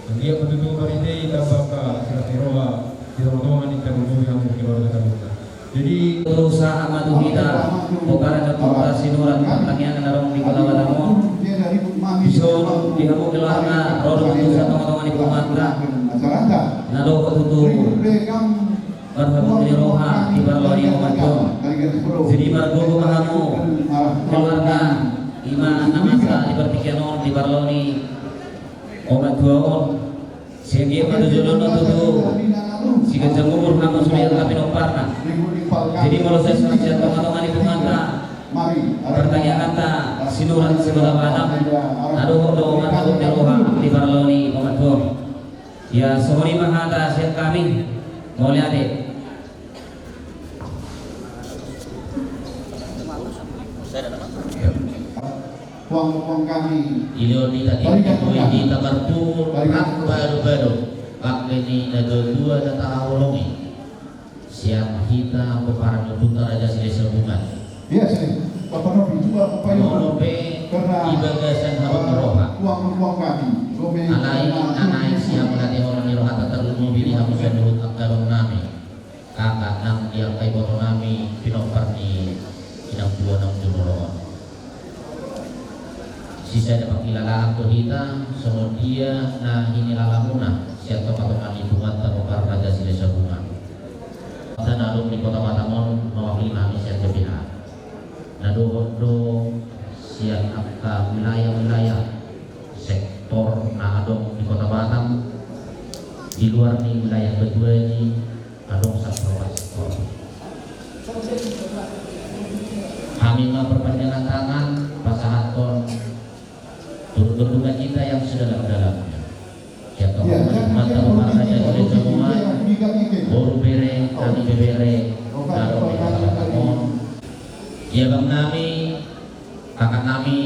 dan dia betutu barite tabaka silafiroa di teman-teman ini kan yang keluarga kami. Jadi Usaha madu kita Bukara Jakarta Sinuran Tangian Narong di Kota Batamon Bisun di Kampung Keluarga Rodo Tentu Satu Ngotongan di Pematra Nado Ketutu Barbabu di Roha di Barloni Omatong Jadi Bargogo Mahamu Keluarga Ima Namasa di Pertikianon di Barloni Omatong Segi Madu Jodono Tutu Siga Jamur Hamu Suriat Kapinoparna jadi kalau saya sengaja teman-teman ibu mata pertanyaan kata sinuran segala banam aduh doa untuk teroha di Barloni Komandur ya sorry mahata siap kami mau lihat deh uang kami Ilo di tadi di tabartur baru-baru pakai ni ada dua data awalongi siang kita peparang putar raja sile sebungan. Iya sih. Bapak Nobi juga Nobe di bagasan hawa roha. Uang kami. Anai siang melatih orang di roha terlalu pilih hamusan dulu akabang nami. Kakak nang yang kai boto nami pinopar ni inang dua nang jumroh. Sisa dapat kilala aku kita semua dia nah ini lalamuna siapa patong nami bunga terpapar raja sile sebungan. Dan alum di Kota Batamon mewakili kami siap JPH. Nado siap apa wilayah-wilayah sektor adong di Kota Batam di luar nih wilayah kedua ini adong sektor. Kami memperpanjangkan tangan pasahaton turut berduka kita yang sedalam-dalamnya. Siapa mata raja oleh semua Boru bere, kami bebere, dalam di Kota Batamon. Ya bang nami, kakak nami,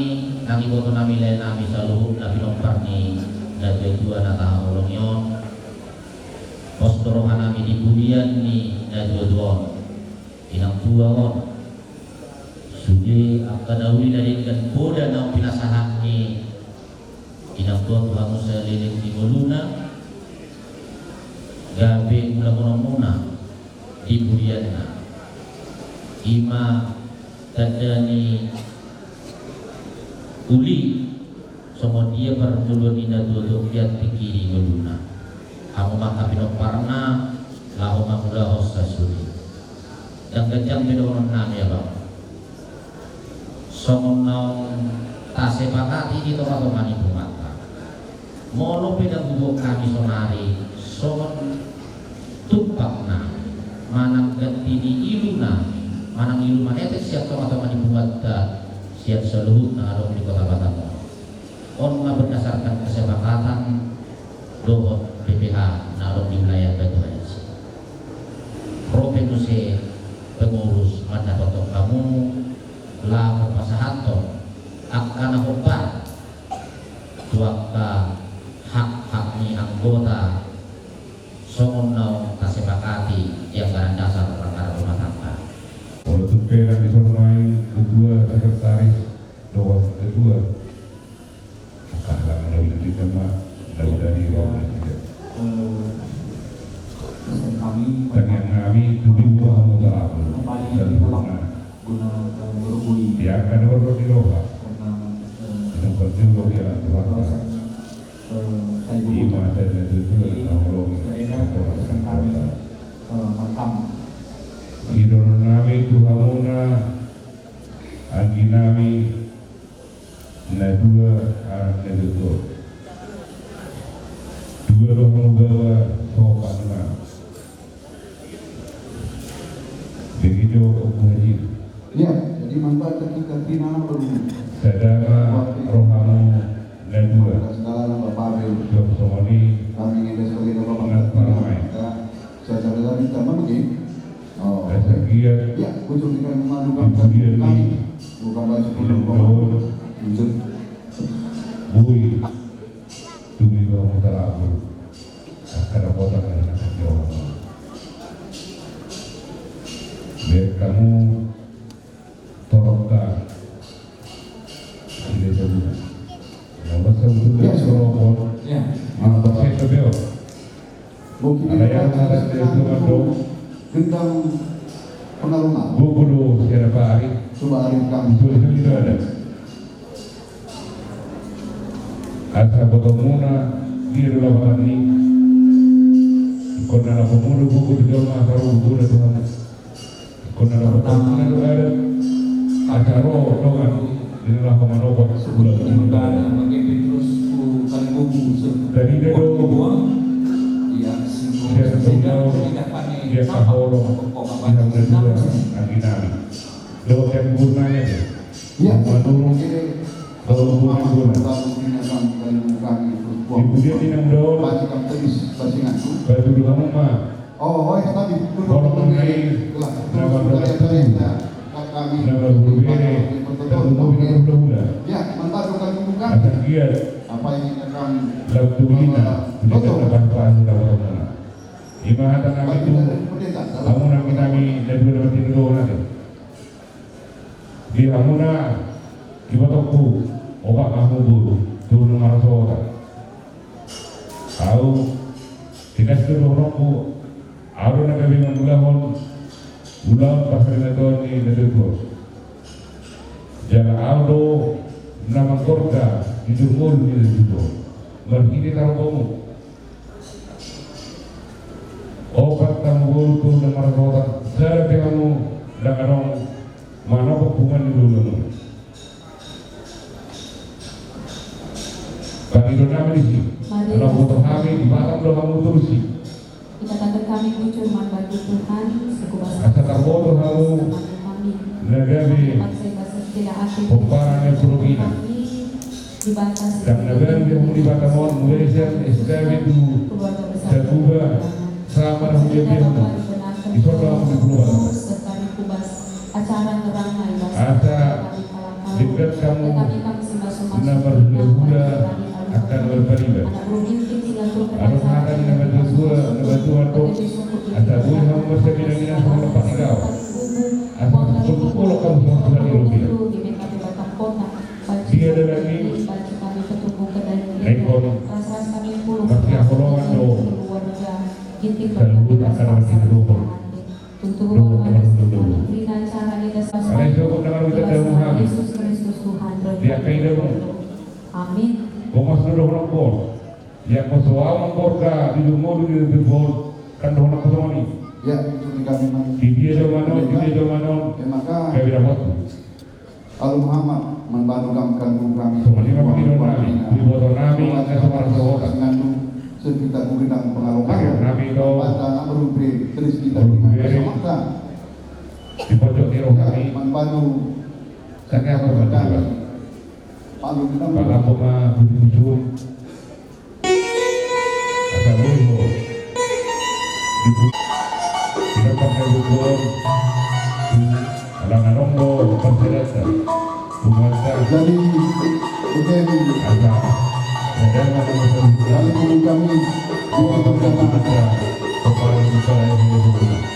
nami boto nami lain nami selalu nabi lompar ni dan dua nata olongyon. Pos dorohan nami di budian ni dan dua inang tua on. Sudah akadawi dari kan boda nang pinasahan ni inang tua Tuhan Musa lilik di Moluna. Gabe mula-mula di budianna ima tadani uli semua dia berdulun ina dulu dia pikiri meluna kamu maka pinoparna lahu mamulah sasuli dan kejam bidon nam ya bang somong naung tasepakati di tomat-tomat ibu mata molo pedang bubuk kami sonari somong tupakna manang gantini iluna manang ilu manete siap teman-teman ibu mata siap seluruh narong di Kota Batamon on berdasarkan kesepakatan dohot BPH narong di wilayah Batuais provinsi pengurus mata potong kamu lah pasahaton akan obat tuaka hak-hak ni anggota songonau kasepakati yang barang dasar perkara rumah tangga. Kalau tukeran disormain kedua sekretaris doa kedua kakak lalu di tema lalu dari orang tidak. Dan yang kami kedua mudah dan guna ya kan orang di roha yang penting dia Tuhan Ima dan itu Hidron nami Tuhamuna Agi nami Nadua Aneduto Dua roh membawa Sohkanna Begitu Haji Ya, jadi manfaat kita tina perlu Sadara rohamu Nadua segala nama Bapak Jom Somali kami ingin sebagai Bapak Pengat Paramai saya dari taman begini. Oh, Asagia ya, kunjung dengan memadukan Ibu kami, bukan lagi ulang kunjung tahun Bui Tumi Bawa Mutarabu Akara Kota Karena Jawa. Biar kamu torokkan ini sebut nama sebetulnya sorokon apa sih sebel ada yang ada di Sumatera tentang pengalungan guru siapa hari coba hari kami itu tidak ada asa botomuna dia adalah bahan ini kona la pemuda buku di dalam asar buku dan Tuhan kona la botomuna itu ada asaro doang inilah pemanopat sebulan dari dia dia tahu dia kahoro dia berdua aginami lewat yang gunanya dia ya menurut kalau guna ibu dia tidak daun batu dua mama oh tadi kalau mengenai nama berkata kami nama berbeda dan mobil berbeda ya mentaruhkan bukan akan dia apa yang akan lalu bina tidak akan paham lawan Ima hata kami itu, kamu nami dan dua mati dulu nanti. Di hamuna, kita toko, obat kamu dulu, dulu nomor sota. Tahu, tidak dulu rokok, aru naga bingung ulang pasal itu ni nedeko. Jangan auto nama korda hidup mulu di situ. Berhini taruh kamu. Obat tanggul tu nomor roda cara kamu dengan mana hubungan dulu kami do kami di kalau butuh kami di malam do kamu terus Ikatan kami muncul membantu Tuhan sekubasa asal terbodoh kamu negabi pemparan yang kurugina dan negabi yang di Batamon mulai SKB itu terbuka sama dengan dia itu adalah keluar. Asa dekat kamu nama berguna akan berperibat. Harus ada nama dua tu. Asa boleh kamu bersebidang sama lepas kau. Asa untuk kalau kamu sudah di Rupiah. Dia ada lagi ekor masih akolongan do. Kalau tak akan masih dulu. Karena itu dengan kita dalam hal dia kaidah Amin. Komas dulu orang bor, yang kosoal bor ka di rumah di bor kan orang kosong ni. Ya itu kami Di dia domano, maka kami dapat. Al Muhammad membantu kami Semua ni memang hidup kami, di botol kami, kita semua seorang. Sekitar bidang pengaruhan Kami itu pada berubah terus kita bersama di pojok hero kami membantu saya apa berbuat palu kita Pak Poma Budi asal Boyo di tempat saya berbuat alangan Rondo Perserata Bumata jadi mungkin ada dengan kali kami untuk ada kepala kita yang berbuat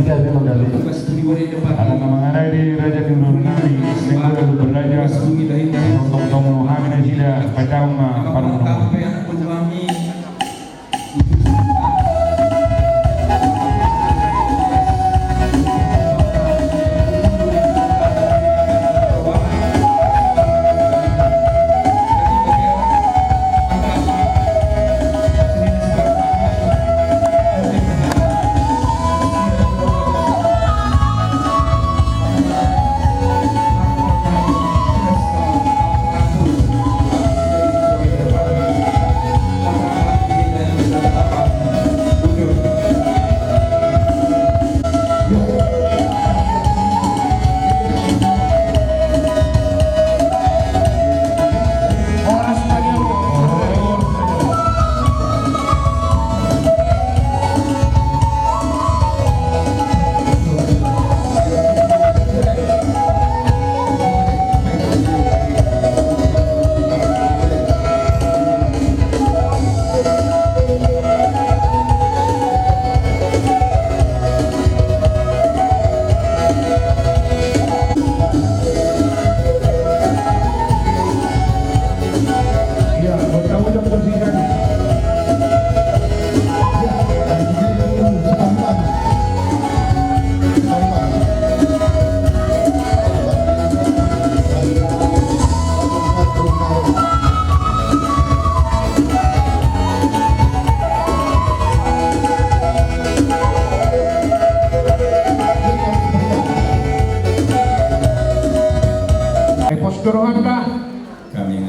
bisa memang dari anak mengenai di Raja Timur Nari dengan berlaja untuk tong hamil tidak padang parang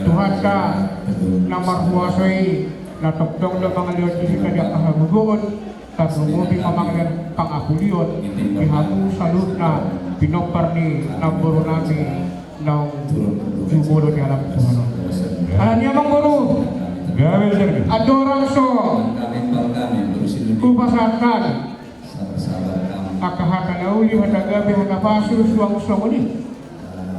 Tuhan ka namar huasai na tokdong na mga liyon di kanya kahagugon tatlumubi mamangyan pangapuliyon ihamu salut na pinopar ni namboro nami ng jumulo ni alam Tuhan. Alam niya mga guru adorang so kupasatan akahata na uli hatagabi hatapasu suang songoni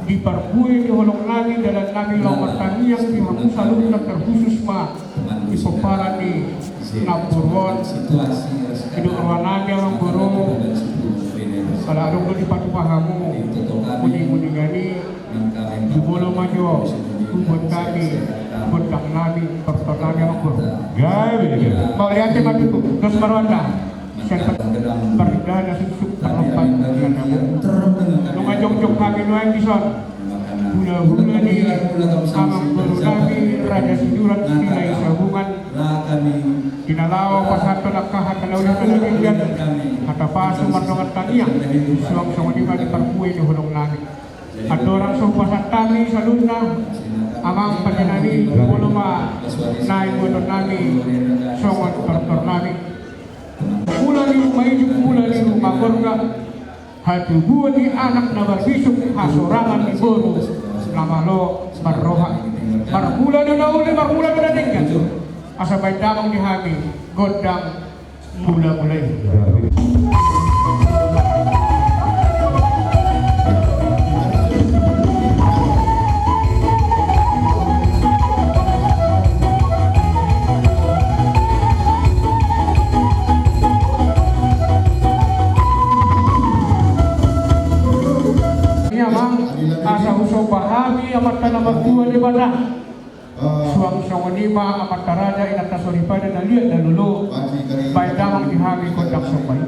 diperbuih di holong langit dalam kami lompat taniang di hamu salut na terkhusus ma ipoparan di Namburwon hidup ruananya ang guru kalau ada di patupahamu muni gani di bolo majo kubut kami kubut nami pertonanya ang guru mau lihat teman itu terus marwanda perdahan susuk perempat nunga jong kami nuang dison hula di amang guru nami raja sidurat nilai sehubungan kinalaw pasato nakahat na ulit na nagigyan hatapaso marnongan taniang suwang sa waniba di parpuwe ni hulong langit at dorang sa upasat kami sa luna amang paninani kuluma na ibunon nami songon tortor nami mula ni rumahijok mula ni rumah korga hatubuan ni anak na berbisok hasorangan ni boro namalo marroha marmula na uli marmula na natinggan asa baik damang dihami godang mula-mulai asa usaw bahami amat tanah magtuan di banda suang songonima amat taraja inak tasoripada na liat na lulu baik damang dihami kondak sopai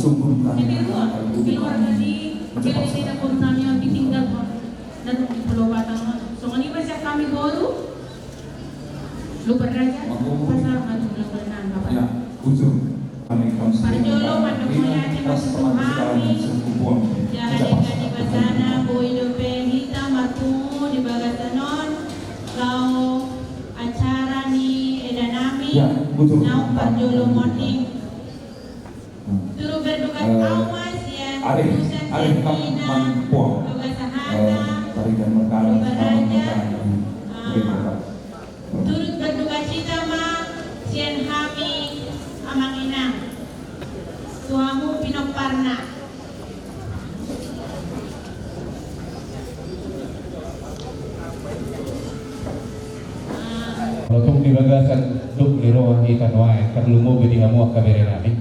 sungguh kami keluarga di tidak pernahnya ditinggal dan di Pulau Batam. So ini masih kami baru lu beraja pasal maju berenang ya ujung kami Parjolo manumaya di Masuhami jalan di Basana boy dope hita matu di Bagatanon kau acara ni edanami now Parjolo morning turu berduka awas ya Arif kan mampuang tarikan makanan turut berduka cita ma sian hami amang inang tuamu Pinoparna. Rotung di bagasan duk di roh ikan wae perlumo bedi hamu kabere nami.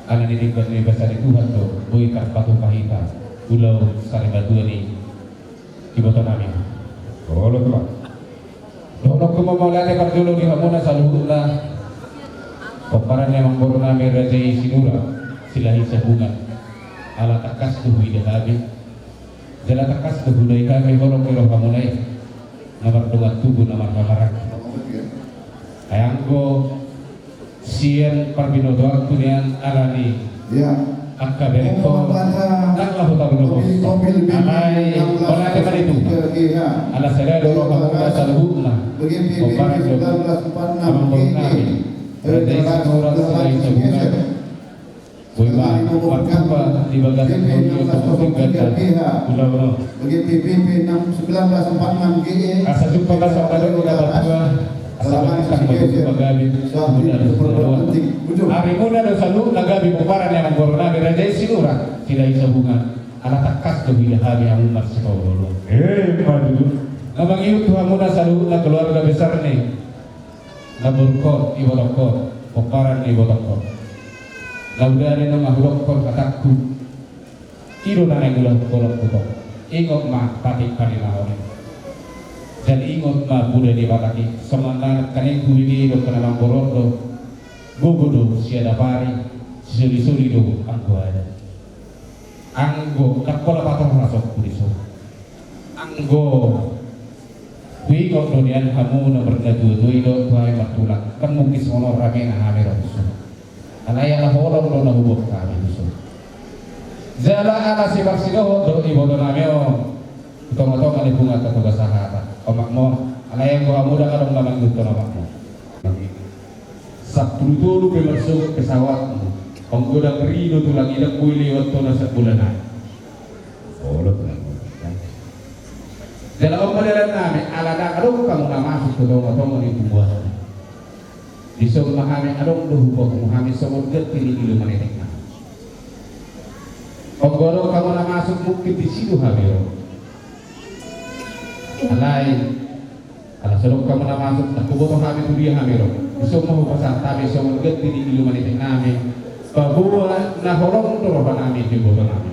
Ana didik dari bahasa di Tuhan tu, bui karpatu kahita, ulau sari batu ni di bawah nami. Oh lo tu lah. Lo kumamolane perjolo di hamu na saluhula. Peparan yang mengkoron nami raja Isidura silahi sehungan. Ala takas tu ide habi. Jala takas tu budai kami korong kiro hamu nai. Namar dengan tubuh namar kamarak. Ayanggo sian parbinodo aku nian alani Ya. Angka berito naklah hutan dulu. Alai olah teman itu. Ala saya dorong kamu dasar hutna. Komparan juga. Amang berkali. Berdaya seorang selain sebulan. Wima markuba di bagasan audio tersebut ganda. Ulang-ulang. Bagi PPP 1946 GE. Asa jumpa kasar pada udah berdua. Asal kita membantu pagabi kemudian ada hari muda dan selalu nagabi peparan yang menggorona beraja Isidura tidak bisa hubungan anak takas lebih hari yang masih kau madu nabang itu Tuhan muda selalu na keluarga besar nih naburkot ibolokot peparan ibolokot laudari nama hurokot kataku iru nanai gulang kolok kutok ingot mah patik panilawon dan ingat ma Buddha di bataki semangat kaning kuili do kana mamborodo gugudo siada pari suri-suri do anggo ada anggo nakola patong rasok puliso anggo kuingot do nian hamu na berdadu do tuai matulak kan mungkin sono rame na hamero so alaya la holong do na hubok kami so jala ala sibak sigo do ibodo nameo tong-tong ali bunga ka tugas sahara omak mo alayang gua muda kadang lamang itu omak mo sak tulu pemasuk pesawat penggoda rido tulang idak kuili waktu nasa bulanan oh lo dalam pemadalan kami alada kadang kamu nak masuk ke tong-tong itu buat di semua kami kadang dah hubung kami semua getiri di rumah nenek penggoda kamu nak masuk mungkin di situ habis alai ala sedok kamu na masuk na kuboto kami tu dia kami ro iso mo pasang tabi so mo get di ilu manite kami babuwa na horong to ro kami di boto kami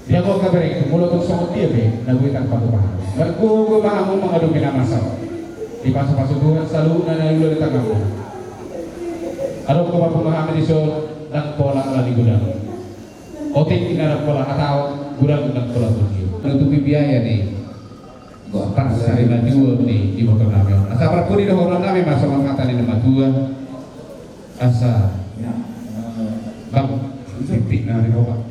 dia ko kabere mulo to so dia be na buitan pa ba berku ba mo mga dumi na masaw di paso-paso Tuhan selalu na ulo ta kami aro ko ba kami di so nang pola la di gudang oting kinara pola atau gudang nang pola tu menutupi biaya nih tak sari najua ni ibu kami. Asa perpuni dah orang kami masa mangkatan ini matua. Asa bang titik nari bawa.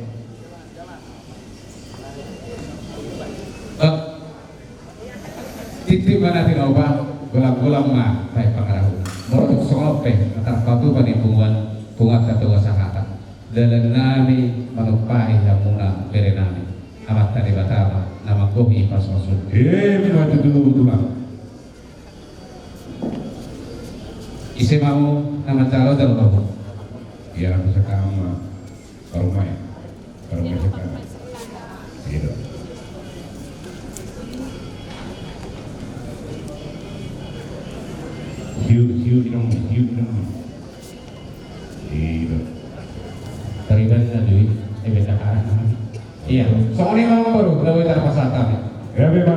Titik mana ti bawa? Gulam-gulam mah baik pangarahu. Morok songope antara katu pani punguan pungat ketua sahata. Dalam nami manupai hamuna berenami. Amat tadi batama nama kopi pas masuk. Minum dulu tulang. Isi mau nama calo dan kamu. Ya aku sekarang karumai sekarang. Tidak. Hiu dong. Tidak. Tarikan tadi, beda arah. Iya, soalnya memang baru lewat terpasang kami. Ya memang.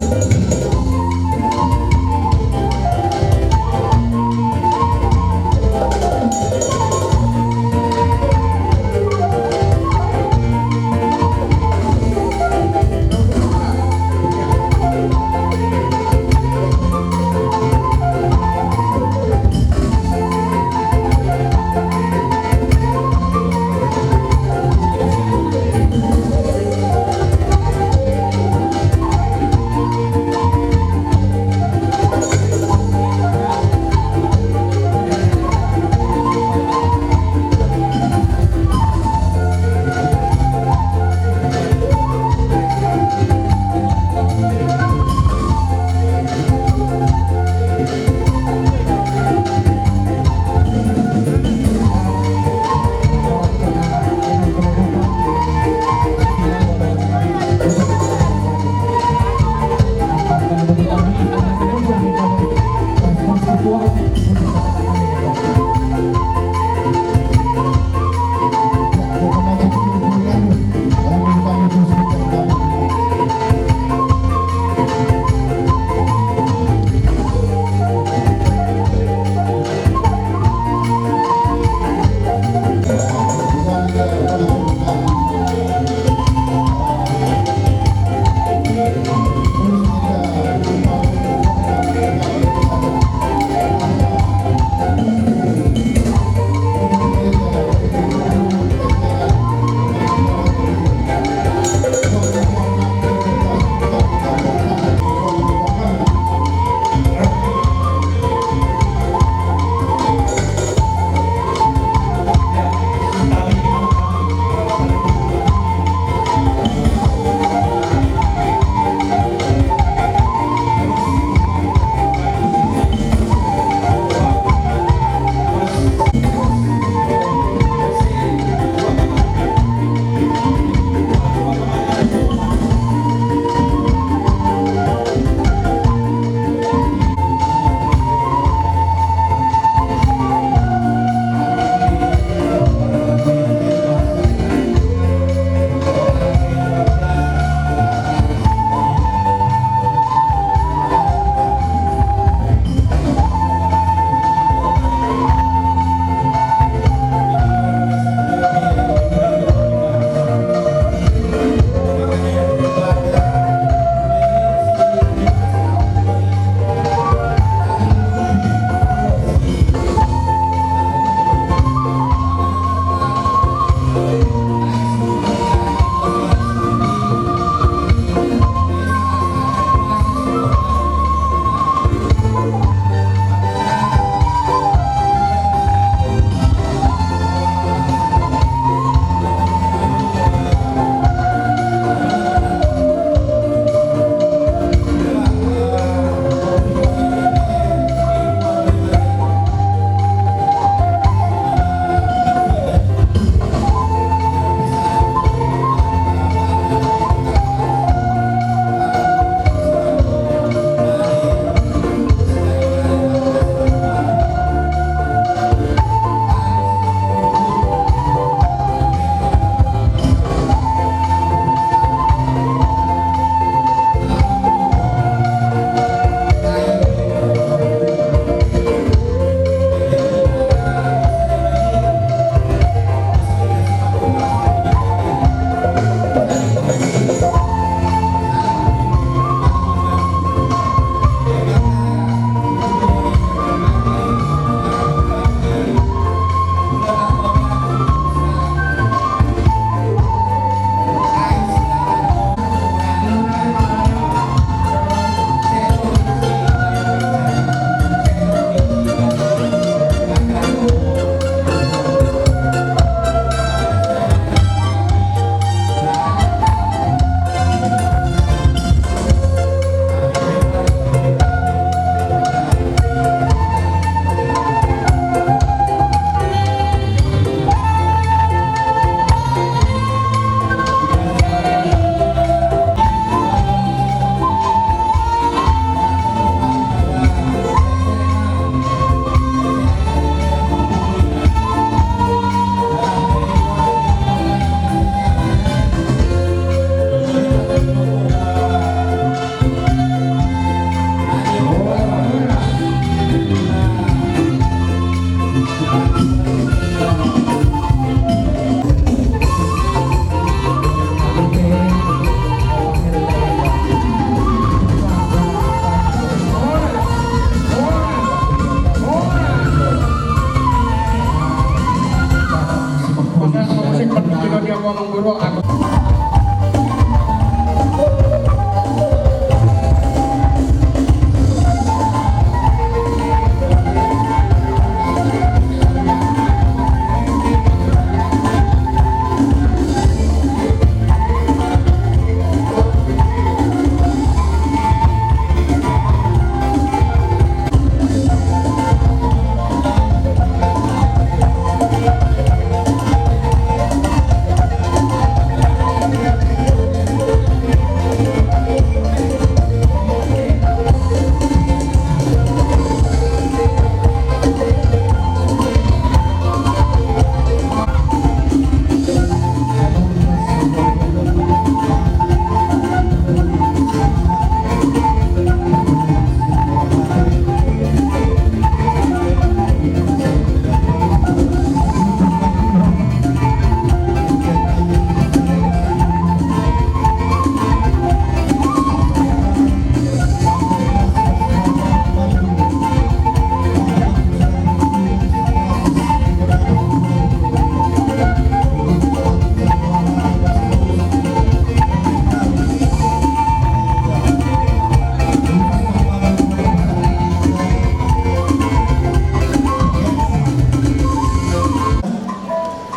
Kalau dia ngomong buruk aku.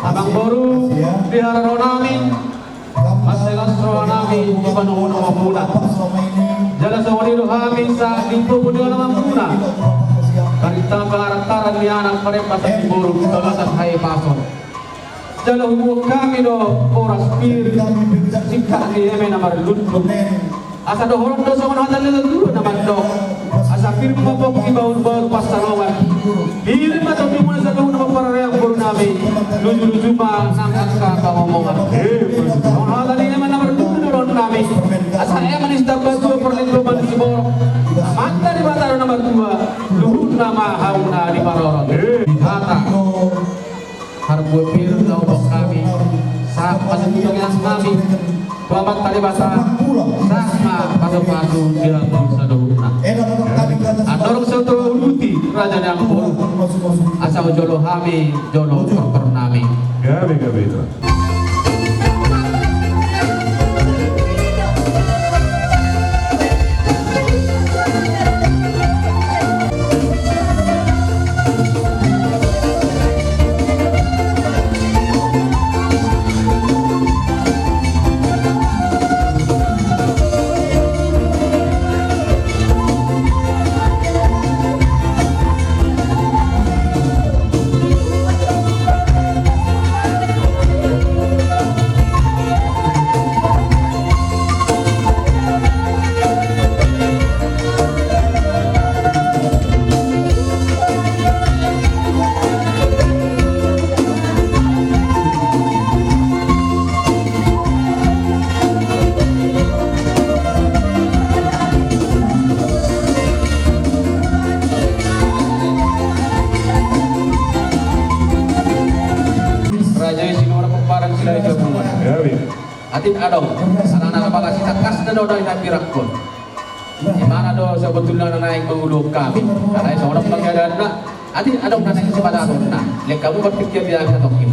Abang Boru Dihara Ronami Maselas Ronami Ibanuhuna Mapuna Jala Sawanido Hami Sa Dimpo Budiwana Mapuna Karita Baharatara Liana Parepasa Boru Kawasan Hai Pason Jala Humu kami do Oras Pir Sikka di Yemen Amar Lutlu Asa do Horon do Sawan Hadan Lila Dulu Naman do Asa Pir Mabok Ibaun Baru Pasalongan Pir Matau Dimuna Sa Dulu Nama Pararayang Boru Nami Luju-luju mah ngangkat kata omongan Sawan Hadan Lila Namar Lutlu Ron Nami Asa Eman Istabatu Perlindungan Sibor Manta di Bataro Nomor 2 Luhut nama Hauna di Parorong Hata Harbu Pir Laubok kami Saat pasang yang kami Selamat tadi bahasa Sama pasu-pasu Dilampung sadohuna Adorong soto luti Raja yang boru Asal jolo hami Jolo pernami Gabe itu. Atin adong, anak-anak bagasi takas na daw na pirakon. Imana do sebetulnya na naik mengulung kami, karena seorang penggadaan na, atin adong na naik si pada adong na, lek kamu berpikir dia bisa tokin.